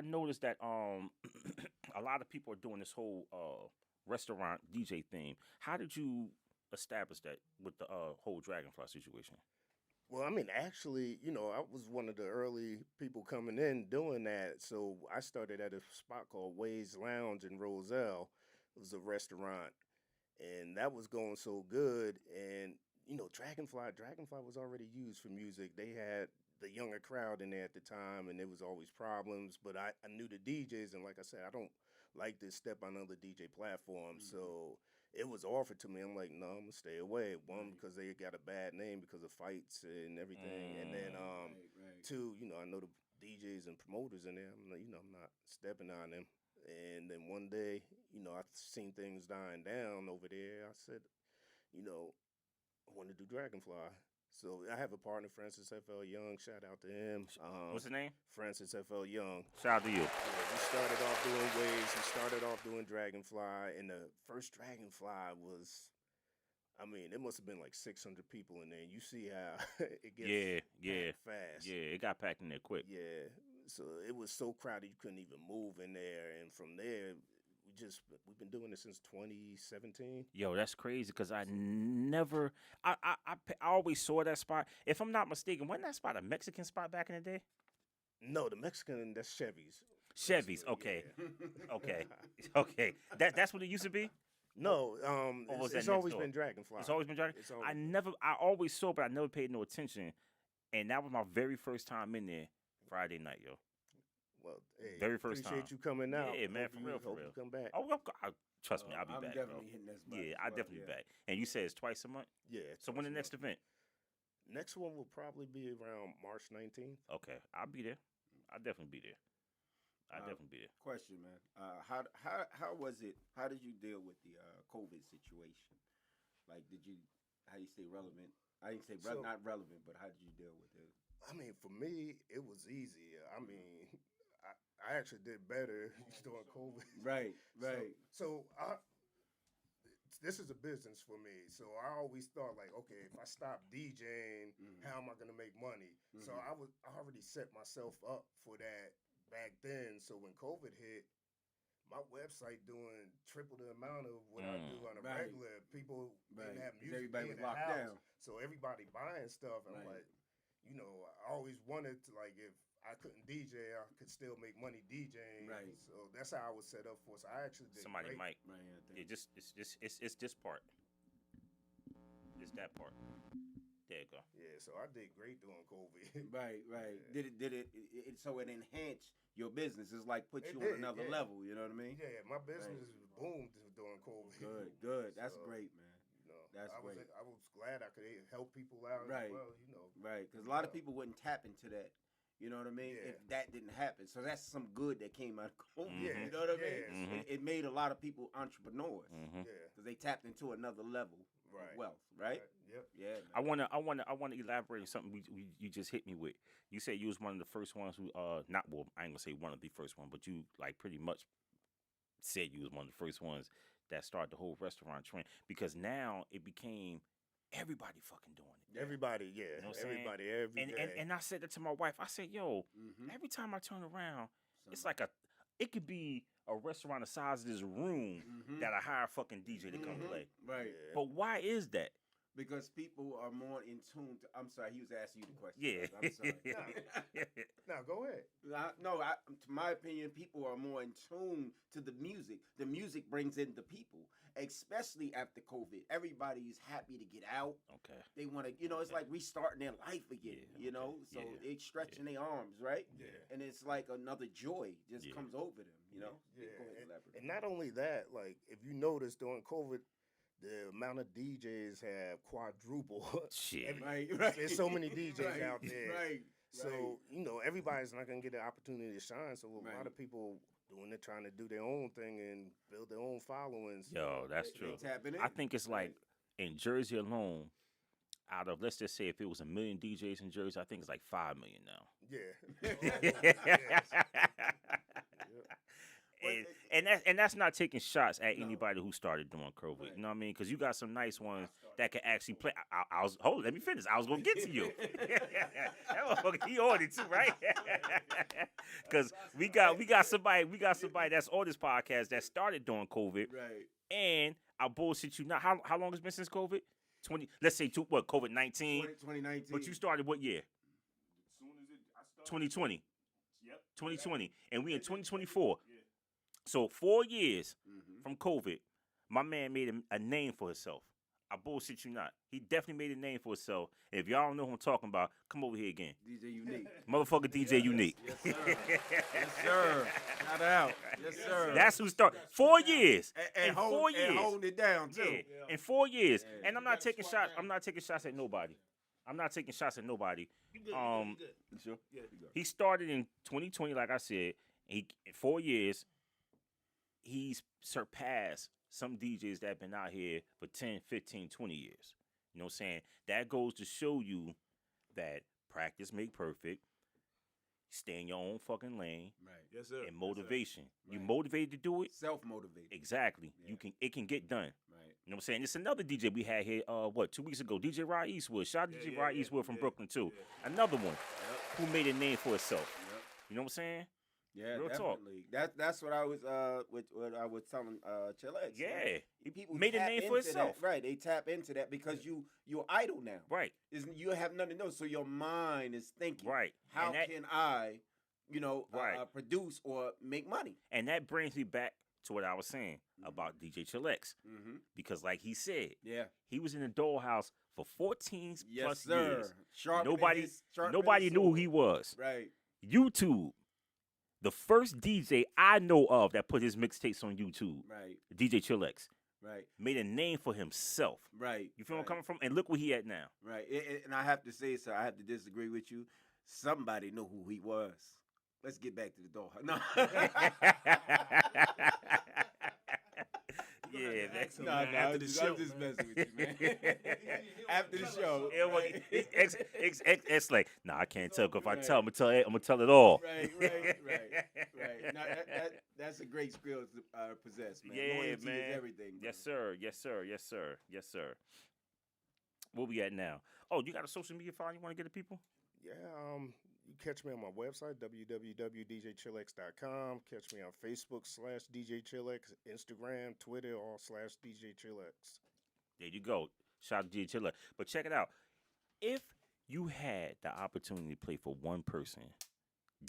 noticed that a lot of people are doing this whole restaurant DJ thing. How did you establish that with the whole Dragonfly situation? Well, I mean, actually, you know, I was one of the early people coming in doing that. So I started at a spot called Wade's Lounge in Roselle. It was a restaurant, and that was going so good. And you know, Dragonfly was already used for music. They had the younger crowd in there at the time, and there was always problems. But I knew the DJs, and like I said, I don't like to step on other DJ platforms. So it was offered to me. I'm like, no, I'm gonna stay away. One, because they got a bad name because of fights and everything, and then Right. two, you know, I know the DJs and promoters in there. I'm like, you know, I'm not stepping on them. And then one day, you know, I seen things dying down over there. I said, you know, I want to do Dragonfly. So I have a partner, Francis F.L. Young. Shout out to him. What's his name? Francis F.L. Young. Shout out to you. Yeah, we started off doing Waves. He started off doing Dragonfly, and the first Dragonfly was, I mean, it must have been like 600 people in there. You see how it gets Yeah. packed fast. Yeah, it got packed in there quick. Yeah. So it was so crowded you couldn't even move in there, and from there, we've been doing this since 2017. Yo, that's crazy because I always saw that spot. If I'm not mistaken, wasn't that spot a Mexican spot back in the day? No, the Mexican, that's Chevy's. Chevy's, okay, okay. That's what it used to be. No, Or was that it's next always door? been Dragonfly. It's always been Dragon. It's always I always saw, but I never paid no attention. And that was my very first time in there Friday night, yo. Well, hey, Very first appreciate time. you coming out. Yeah, man, Hope for you- real, for hope real. you come back. Oh, trust me, I'll be I'm back. definitely bro. hitting this spot. Yeah, as I well, definitely yeah. be back. And you said it's twice a month. Yeah. So when the twice next a month. event? Next one will probably be around March 19th. Okay, I'll be there. I'll definitely be there. I'll Uh, definitely be there. Question, man. How was it? How did you deal with the COVID situation? Like, did you how you stay relevant? I didn't say So- not relevant, but how did you deal with it? I mean, for me, it was easy. I mean, I actually did better during COVID. Right, So this is a business for me. So I always thought like, okay, if I stop DJing, how am I gonna make money? So I already set myself up for that back then. So when COVID hit, my website doing triple the amount of what I do on a Right. regular. People Right. didn't have 'Cause music. everybody in was the locked house. down. So everybody buying stuff. And I'm Right. like, you know, I always wanted to like if I couldn't DJ, I could still make money DJing. Right. So that's how I was set up for. So I actually did Somebody great. might. Right. Yeah, it's this part. It's that part. There you go. Yeah, so I did great during COVID. Right. Yeah. Did it so it enhanced your business? It's like put It you did, on another yeah. level. You know what I mean? Yeah, my business boomed during COVID. Good. That's So, great, man. You know, That's I was great. I was glad I could help people out Right. as well. You know, Right, because a lot of Yeah. people wouldn't tap into that. You know what I mean? Yeah. If that didn't happen, so that's some good that came out of COVID. Yeah, You know what I yeah. mean? Mhm. It made a lot of people entrepreneurs Mm-hmm. yeah, because they tapped into another level Right. of wealth. Right? Yep. Yeah. I Man. wanna elaborate on something you just hit me with. You said you was one of the first ones who not well, I ain't gonna say one of the first one, but you like pretty much said you was one of the first ones that started the whole restaurant trend because now it became everybody fucking doing it. Everybody, yeah, know what I'm saying? everybody, every And, day. and I said that to my wife. I said, yo, Mhm. every time I turn around, it's Somebody- like it could be a restaurant the size of this room Mhm. that I hire a fucking DJ to come Mhm. play. Right. Yeah. But why is that? Because people are more in tune. I'm sorry, he was asking you the question. Yeah. I'm sorry. Now go ahead. To my opinion, people are more in tune to the music. The music brings in the people, especially after COVID. Everybody's happy to get out. Okay. They want to, it's like restarting their life again, Yeah, So yeah, they stretching their arms, right? Yeah. And it's like another joy just Yeah. comes over them, Yeah. Go ahead, elaborate. And not only that, like if you notice during COVID, the amount of DJs have quadrupled. Shit. Right. There's so many DJs Right, out there. Right. So, everybody's not going to get the opportunity to shine. So, a lot Right. of people doing it, trying to do their own thing and build their own followings. Yo, that's They true. tapping in. I think it's like in Jersey alone, out of, let's just say if it was 1 million DJs in Jersey, I think it's like 5 million now. And that's not taking shots at No. anybody who started doing COVID. Right. You know what I mean? Because you got some nice ones that can actually play. I was let me finish. I was gonna get to you. That motherfucker, he on it too, right? Because we got somebody that's on this podcast that started doing COVID, Right. and I bullshit you not. How long has it been since COVID? 20. Let's say COVID-19. 2019. But you started what year? As soon as I started. 2020. Yep. 2020, and we in 2024. So 4 years from COVID, my man made a name for himself. I bullshit you not. He definitely made a name for himself. And if y'all don't know who I'm talking about, come over here again. DJ Unique. Motherfucker DJ Unique. Yes, sir. Yes, sir. Shout out. Yes, sir. That's who started. 4 years. and in 4 years. And holding it down, too. Yeah, in 4 years. Yeah. And I'm not taking shots. I'm not taking shots at nobody. I'm not taking shots at nobody. You good? You sure? Yeah. He started in 2020, like I said. In 4 years, he's surpassed some DJs that have been out here for 10, 15, 20 years. You know what I'm saying? That goes to show you that practice make perfect. Stay in your own fucking lane. Right. Yes, sir. And motivation. You Right. motivated to do it? Self-motivated. Exactly. Yeah. It can get done. Right. You know what I'm saying? It's another DJ we had here, 2 weeks ago, DJ Rod Eastwood. Shout out to DJ Rod Eastwood from Brooklyn, too. Yeah. Another one Yep. who made a name for himself. Yep. You know what I'm saying? Yeah, Real talk. definitely. That's what I was what I was telling Chillax. Yeah. People Made a tap name for into itself. that. Right. They tap into that because you're idle now. Right. You have nothing to know, so your mind is thinking. Right. How And that- can I, Right. produce or make money? And that brings me back to what I was saying about DJ Chillax. Mm-hmm. Because like he said, Yeah. he was in the dollhouse for 14 Yes, plus sir. years. Sharpening Nobody his knew who sword. he was. Right. YouTube, the first DJ I know of that put his mixtapes on YouTube, Right. DJ Chillax, Right. made a name for himself. Right. You feel where I'm right. coming from? And look where he at now. Right. And I have to say, sir, I have to disagree with you. Somebody knew who he was. Let's get back to the door. No. Yeah, man. No, after the show. I'm just messing with you, man. After the show. Yeah, well, right. it's like, nah, I can't tell. 'Cause if I Right. tell, I'm gonna tell it all. Right. No, that's a great skill to possess, man. Yeah, Loyalty man. is everything. Yes, brother. sir. Yes, sir. Where we at now? Oh, you got a social media file you want to get to people? Yeah, you catch me on my website, www.djchillax.com. Catch me on Facebook /DJChillax, Instagram, Twitter, all /DJChillax. There you go. Shout out to DJ Chiller. But check it out. If you had the opportunity to play for one person,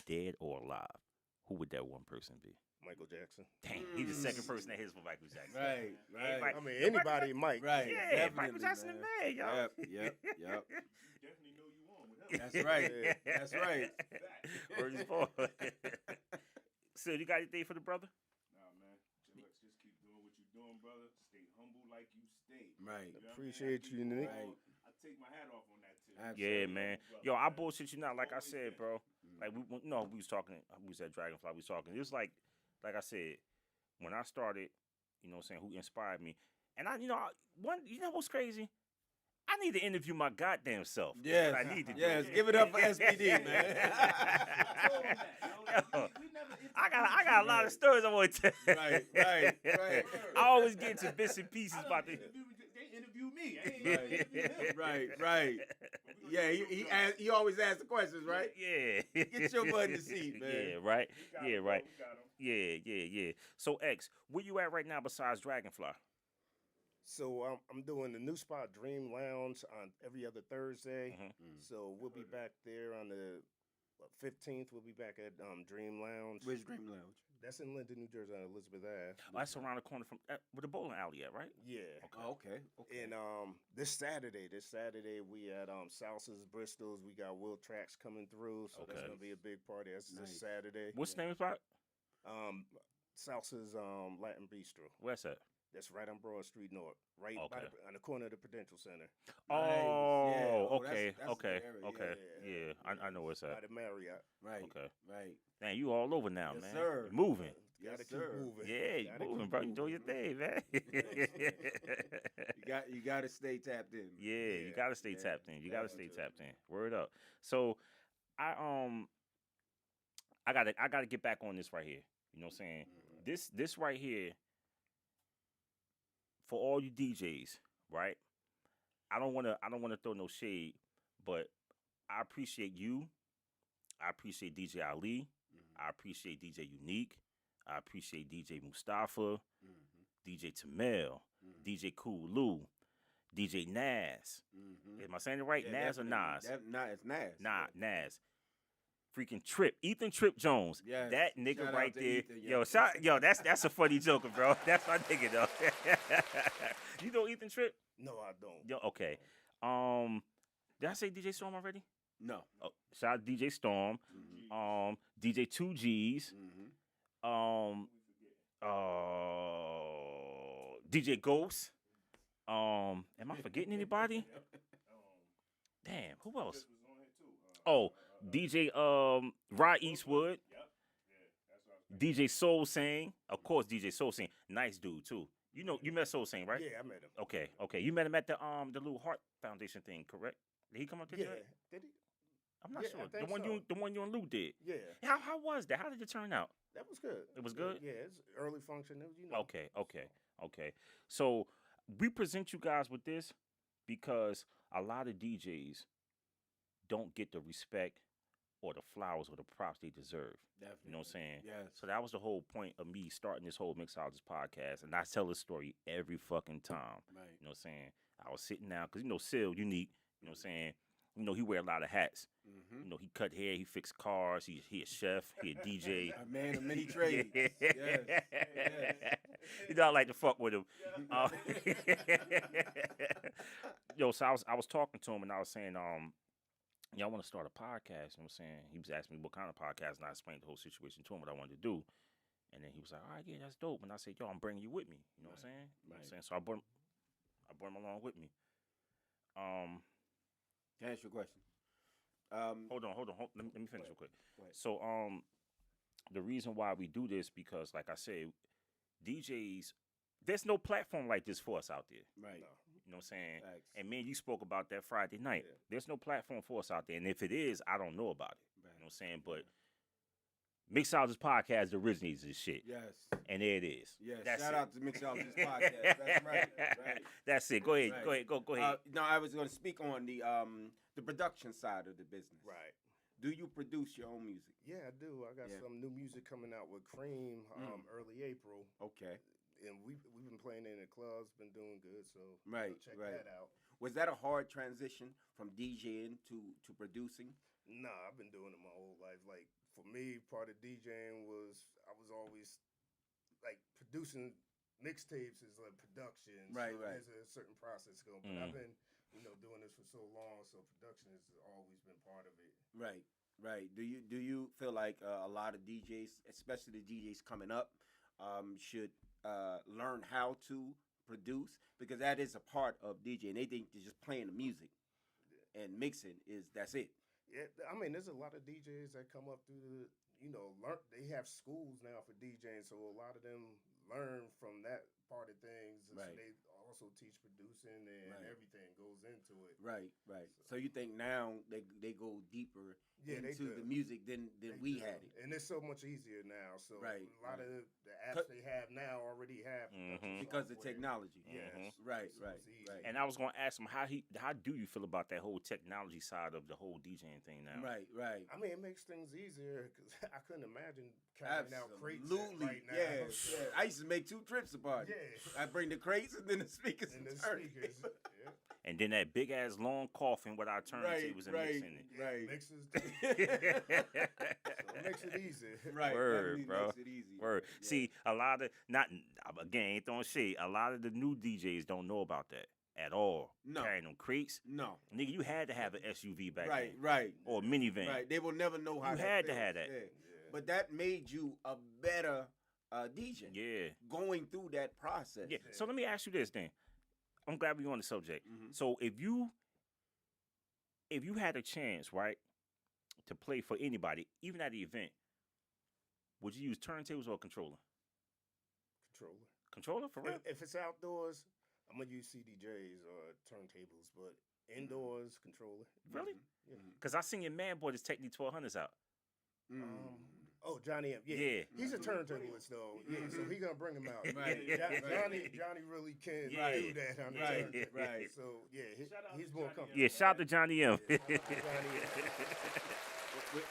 dead or alive, who would that one person be? Michael Jackson. Dang, he's the second person that hits for Michael Jackson. Right. Everybody- I mean, anybody, Mike. Right. Yeah, Michael definitely, Jackson the man, y'all. Yep. Definitely know you on with him. That's right. Yeah. That's right. Word is born. So you got anything for the brother? Nah, man. Chillax, just keep doing what you're doing, brother. Stay humble like you stay. Right. You know what I mean? Appreciate I keep you, Nick. all- Right. I take my hat off on that too. Yeah, man. Yo, I bullshit you not. Like I Always said, been. bro. Like we was talking. We was at Dragonfly. We was talking. It was like I said, when I started, you know what I'm saying, who inspired me. And you know what's crazy? I need to interview my goddamn self. That's Yes. what I need to do. Yes. Give it up for SPD, man. I told him that, yo. We never I got a lot of stories I want to tell. Right. I always get into bits and pieces about this. They interview me. I ain't interview him. Right. Yeah, he always asks the questions, right? Yeah. Get your butt in the seat, man. Yeah, right. We got Yeah, him, right. bro. We got him. Yeah. So X, where you at right now besides Dragonfly? So I'm doing the new spot Dream Lounge on every other Thursday. Mhm. So we'll be back there on the 15th. We'll be back at Dream Lounge. Where's Dream Lounge? That's in Linden, New Jersey, on Elizabeth Ave. Oh, that's around the corner from where the bowling alley at, right? Yeah. Okay. Oh, okay. Okay. And this Saturday we at Salsa's Bristol's. We got Will Tracks coming through, so that's Okay. gonna be a big party. That's Nice. this Saturday. What's the name of the spot? Salsa's Latin Bistro. Where's that? That's right on Broad Street North, right Okay. on the corner of the Prudential Center. Oh, Yeah. Oh, okay, that's a okay, good area. okay. Yeah. Yeah, I know what's By that. the Marriott. Right. Okay. Right. Man, you all over now, Yes, man. sir. You moving. Gotta Yes, keep sir. moving. Yeah, you Gotta moving, keep bro. You doing your moving. thing, man. You got to stay tapped in. Yeah, you gotta stay Yeah. tapped in. You gotta Yeah, stay true. tapped in. Word up. So, I gotta get back on this right here. You know what I'm saying? This right here, for all you DJs, right? I don't wanna throw no shade, but I appreciate you. I appreciate DJ Ali. I appreciate DJ Unique. I appreciate DJ Mustafa, DJ Tamel, DJ Cool Lou, DJ Nas. Am I saying it right? Yeah, Nas or definitely. Nas? It's Nas. Nah, Nas. Freaking Trip, Ethan Trip Jones. Yes. That nigga Shout out right to there. Ethan, yo, that's a funny joker, bro. That's my nigga though. You know Ethan Trip? No, I don't. Yo, okay. Did I say DJ Storm already? No. Oh, shout out to DJ Storm. DJ 2Gs. DJ Ghost. Am I forgetting anybody? Damn, who else? Oh, DJ Rod Eastwood. DJ Soul Sing. Of course, DJ Soul Sing. Nice dude too. You know, you met Soul Sing, right? Yeah, I met him. Okay. You met him at the Little Heart Foundation thing, correct? Did he come up to Yeah. that? Did he? I'm not Yeah, sure. I think The one you and Lou did. Yeah. How was that? How did it turn out? That was good. It was good? Yeah, it's early function. It was, you know. Okay. So we present you guys with this because a lot of DJs don't get the respect or the flowers or the props they deserve. Definitely. You know what I'm saying? Yes. So that was the whole point of me starting this whole Mixologist podcast. And I tell this story every fucking time. Right. You know what I'm saying? I was sitting down, because, Sil, Unique, you know what I'm saying? He wear a lot of hats. He cut hair, he fix cars, he a chef, he a DJ. A man of many trades. Yes. I like to fuck with him. So I was talking to him and I was saying, I want to start a podcast. You know what I'm saying? He was asking me what kind of podcast, and I explained the whole situation to him, what I wanted to do. And then he was like, all right, yeah, that's dope. And I said, yo, I'm bringing you with me. You know what I'm saying? You know what I'm saying? So I brought him along with me. Can I ask you a question? Hold on. Let me finish real quick. Go ahead. So, the reason why we do this, because like I said, DJs, there's no platform like this for us out there. Right. You know what I'm saying? Facts. And man, you spoke about that Friday night. Yeah. There's no platform for us out there. And if it is, I don't know about it. Right. You know what I'm saying? But Mixologist Podcast originates this shit. Yes. And there it is. Yes. That's Shout it. out to Mixologist Podcast. That's right. Right. That's it. Go ahead. Right. Go ahead. No, I was going to speak on the production side of the business. Right. Do you produce your own music? Yeah, I do. I got Yeah. some new music coming out with Cream early April. Okay. And we've been playing in the clubs, been doing good, so Right, check right. that out. Was that a hard transition from DJing to producing? Nah, I've been doing it my whole life. Like for me, part of DJing was I was always like producing mixtapes is like production. Right, so right. There's a certain process going, but I've been doing this for so long, so production has always been part of it. Right. Do you feel like a lot of DJs, especially the DJs coming up, should learn how to produce, because that is a part of DJing. They think they're just playing the music and mixing that's it. Yeah, I mean, there's a lot of DJs that come up through the, learn. They have schools now for DJing, so a lot of them learn from that part of things. And Right. so they also teach producing and Right. everything goes into it. Right. So you think now they go deeper Yeah, they into do. the music than They we do. had it. And it's so much easier now. So Right, a lot right. of the apps Cut- they have now already have production Because of software. technology. Yes. Right. So it's easy. And I was gonna ask him how do you feel about that whole technology side of the whole DJing thing now? Right. I mean, it makes things easier because I couldn't imagine carrying out crates Absolutely. right now. Yeah. So- I used to make 2 trips apart. Yeah. I bring the crates and then the speakers. And the turntable. speakers. Yeah. And then that big ass long coffin with our turntables and right, mixing it. right. Mixes. So it makes it easy. Right. Word, definitely bro. Makes it easy. Word. Yeah. See, a lot of not again, ain't throwing shade. A lot of the new DJs don't know about that at all. No. Carrying them crates, No. nigga, you had to have an SUV back Right, then right. or a minivan. Right. They will never know how You that had to feels. have that. Yeah. Yeah. But that made you a better DJ. Yeah. Going through that process. Yeah. So let me ask you this then. I'm glad we're on the subject. Mhm. So if you had a chance, right, to play for anybody, even at the event, would you use turntables or controller? Controller. Controller for real? If it's outdoors, I'm gonna use CDJs or turntables, but indoors, controller. Really? Yeah. Because I seen your man boy just take the 1200s out. Oh, Johnny M. Yeah. Yeah. He's a turntablist though. Yeah, so he gonna bring him out. Right, Johnny really can Yeah. do that on the Right, turntable. right. So yeah, Shout out he's to more Johnny M. comfortable. Yeah, shout out to Johnny M.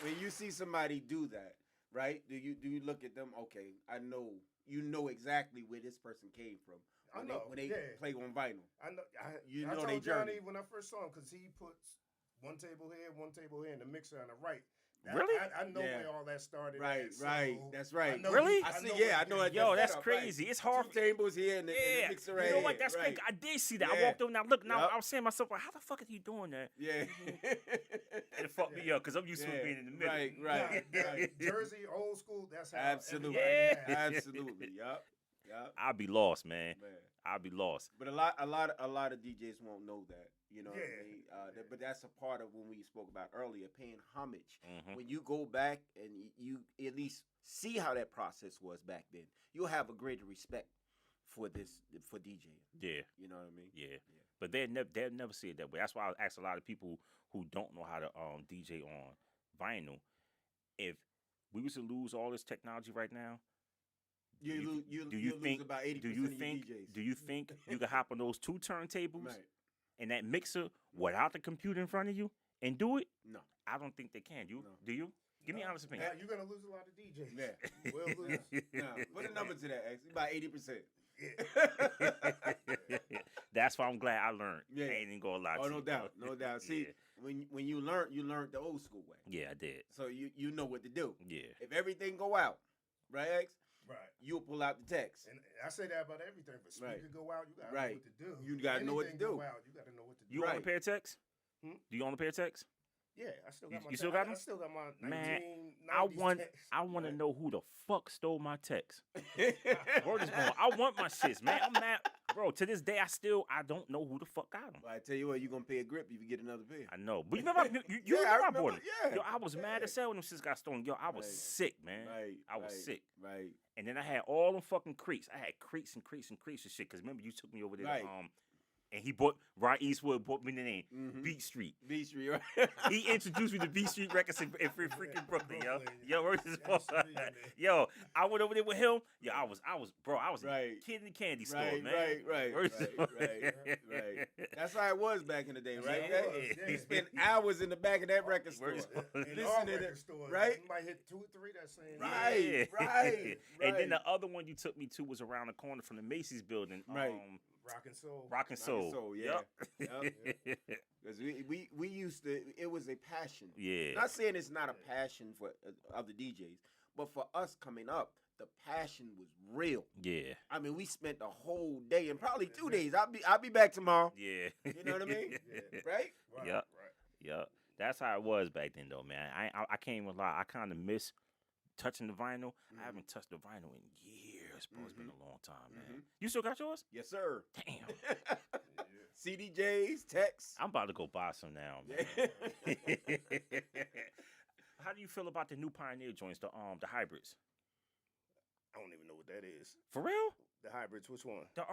When you see somebody do that, right? Do you look at them? Okay, I know you know exactly where this person came from. I When know, they yeah. play on vinyl. I know. You I know told they Johnny journey. when I first saw him because he puts one table here, and the mixer on the right. Really? I know Yeah. where all that started. Right, at, so right. That's right. I know Really? he- I see. know Yeah, I what know he that. did. Yo, that that's setup, right. crazy. It's hard. Two tables here and the Yeah, mixer you right know what? here, That's right. crazy. I did see that. I Yeah. walked over and I looked. Now Yup. I was saying to myself, well, how the fuck is he doing that? Yeah. And it fucked me up because I'm used to it being in the middle. Right, Nah, right, nah, right. Jersey, old school. That's how. Absolutely. Yeah. everybody has. Absolutely. Yup. Yup. I'll be lost, man. Man. I'll be lost. But a lot of DJs won't know that. You know what Yeah. I mean? But that's a part of when we spoke about earlier, paying homage. Mhm. When you go back and you at least see how that process was back then, you'll have a greater respect for DJing. Yeah, You know what I mean? yeah. But they'll never see it that way. That's why I ask a lot of people who don't know how to DJ on vinyl. If we was to lose all this technology right now, You you lose think about 80% do you of your think DJs. do you think you could hop on those two turntables Right. and that mixer without the computer in front of you and do it? No. I don't think they can. You No. do you? Give me an honest opinion. Yeah, you're gonna lose a lot of DJs. Yeah. Will lose. Nah, what the number to that? Actually, about 80%. Yeah. That's why I'm glad I learned. Yeah. I ain't even gonna lie to Oh, you. no doubt, no doubt. See, Yeah. when you learned the old school way, Yeah, I did. so you know what to do. Yeah. If everything go out, right, X, Right. you'll pull out the text. And I say that about everything. But speaker Right. go out, you gotta Right. know what to do. You gotta know what to Anything do. Go out, you gotta know what to do. You own a Right. pair of techs? Hmm? Do you own a pair of techs? Yeah, I still got my. You still got I them? still got my Man, 1990s I want text. to Right. know who the fuck stole my text. Word is born. I want my shits, man. I'm mad, bro. To this day, I don't know who the fuck got them. Well, I tell you what, you're gonna pay a grip if you get another pair. I know, but you remember, you Yeah, I remember I remember, bought it. yeah. Yo, I was mad as hell when them shits got stolen. Yo, I was Right. sick, man. Right. I was right, sick. Right. And then I had all them fucking crates. I had crates and crates and crates of shit. Cause remember you took me over there. Right. And he bought Rod Eastwood bought me the name Mhm. Beat Street. B Street, right? He introduced me to Beat Street Records in freaking Brooklyn, yo. Brooklyn. Yo, where's this That's sweet, man. Yo, I went over there with him. Yo, I was Right. a kid in the candy store, Right, man. right, Where's right. That's how it was back in the day, That's right? how it was, yeah. You spent hours in the back of that record store. Where's- In Listening our to record that, stores, right? You might hit 2 or 3 that same. Right. Yeah. right, And then right. the other one you took me to was around the corner from the Macy's building. Right. Rock and soul. Rock and Soul. Soul, yeah. Yup. Because we used to, it was a passion. Yeah. Not saying it's not a passion for other DJs, but for us coming up, the passion was real. Yeah. I mean, we spent the whole day and probably 2 days. I'll be back tomorrow. Yeah. You know what I mean? Yeah. Right? Right, Yup. right. Yeah, that's how it was back then, though, man. I can't even lie. I kind of miss touching the vinyl. I haven't touched the vinyl in years, bro. It's been a long time, man. You still got yours? Yes, sir. Damn. CDJs, texts. I'm about to go buy some now, man. Yeah. How do you feel about the new Pioneer joints, the hybrids? I don't even know what that is. For real? The hybrids, which one? The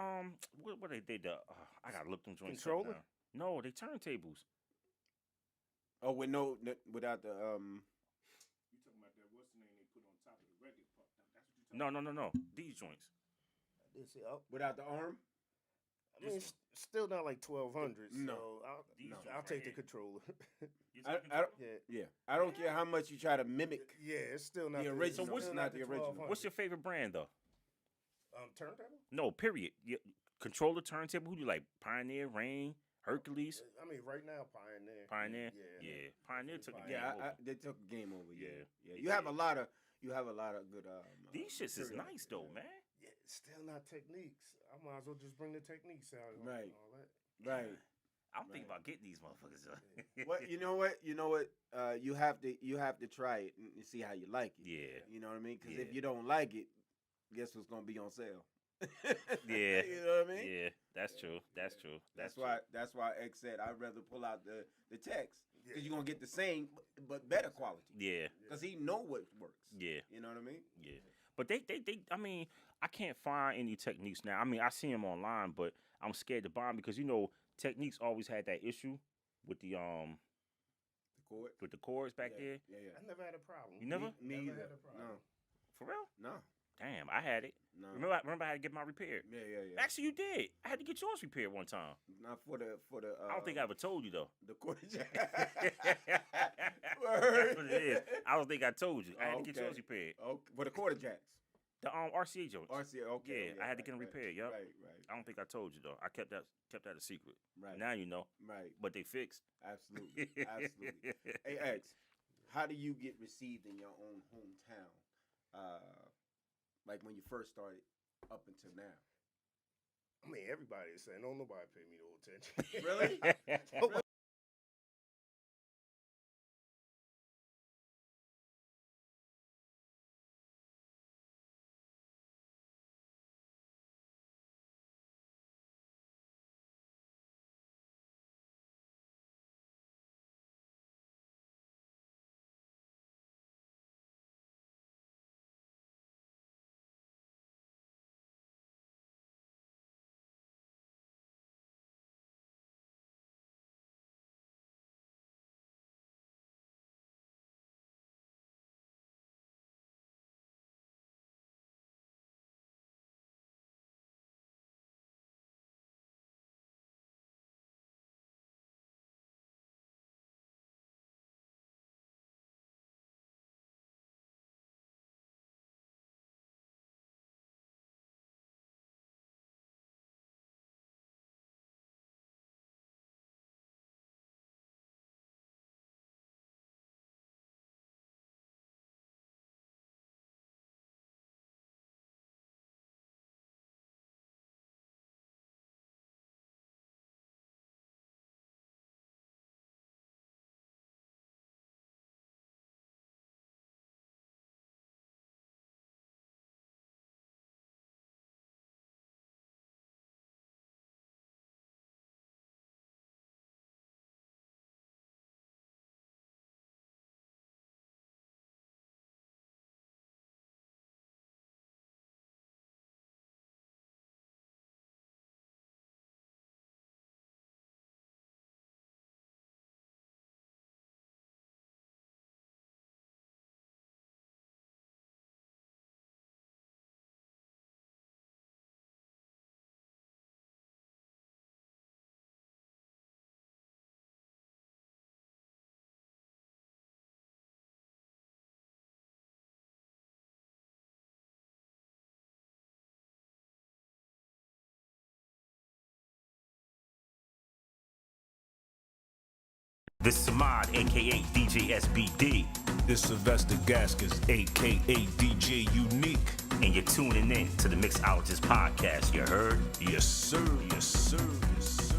what they did? I gotta look them joints up Controller? now. No, they turntables. Oh, with without the You talking about that? What's the name they put on top of the record part? That's what you talking No. These joints. This, oh, without the arm. I mean, it's still not like 1200. No. So These I'll right take the here. controller. You I, talking I don't, controller? Yeah. yeah, I don't care how much you try to mimic. Yeah, it's still not The the original. it's What's still not the original? 1200. What's your favorite brand though? turntable? No, period. control the turntable? Who do you like? Pioneer, Rain, Hercules? I mean, right now, Pioneer. Pioneer? Yeah. Yeah. Pioneer took the game Yeah, over. they took a game over. Yeah, Yeah. yeah. You have a lot of good. These shits is material. nice though, man. Yeah, still not techniques. I might as well just bring the techniques out. and Right. All that. Right. I'm thinking about getting these motherfuckers. What you know what you have to try it and see how you like it. Yeah. You know what I mean? Because Yeah. if you don't like it, guess what's gonna be on sale? Yeah. You know what I mean? Yeah, that's true. That's true. That's true. why X said I'd rather pull out the text because Yeah. you're gonna get the same but better quality. Yeah. Because he know what works. Yeah. You know what I mean? Yeah. But they I mean, I can't find any techniques now. I mean, I see them online, but I'm scared to buy them because techniques always had that issue with the The chord. chords back Yeah, there. Yeah. I never had a problem. You never? Me Never either. had a problem. For real? No. Damn, I had it. No. Remember I had to get my repaired. Yeah. Actually, you did. I had to get yours repaired one time. Not for the. I don't think I ever told you though. The chord jack. That's what it is. I don't think I told you. I had to get Okay. yours repaired. Okay. For the quarter jacks. The RCA joints. RCA. Okay. Yeah, I had to get them repaired. Yup. Right. I don't think I told you though. I kept that a secret. Right. Now you know, Right. but they fixed. Absolutely. Absolutely. Hey X, how do you get received in your own hometown? Like when you first started up until now. I mean, everybody is saying, don't nobody pay me no attention. Really? This is Ahmad, aka DJ SBD, This Sylvester Gaskins, aka DJ Unique. and you're tuning in to the Mixologist Podcast. You heard? Yes, sir. Yes, sir. Yes, sir.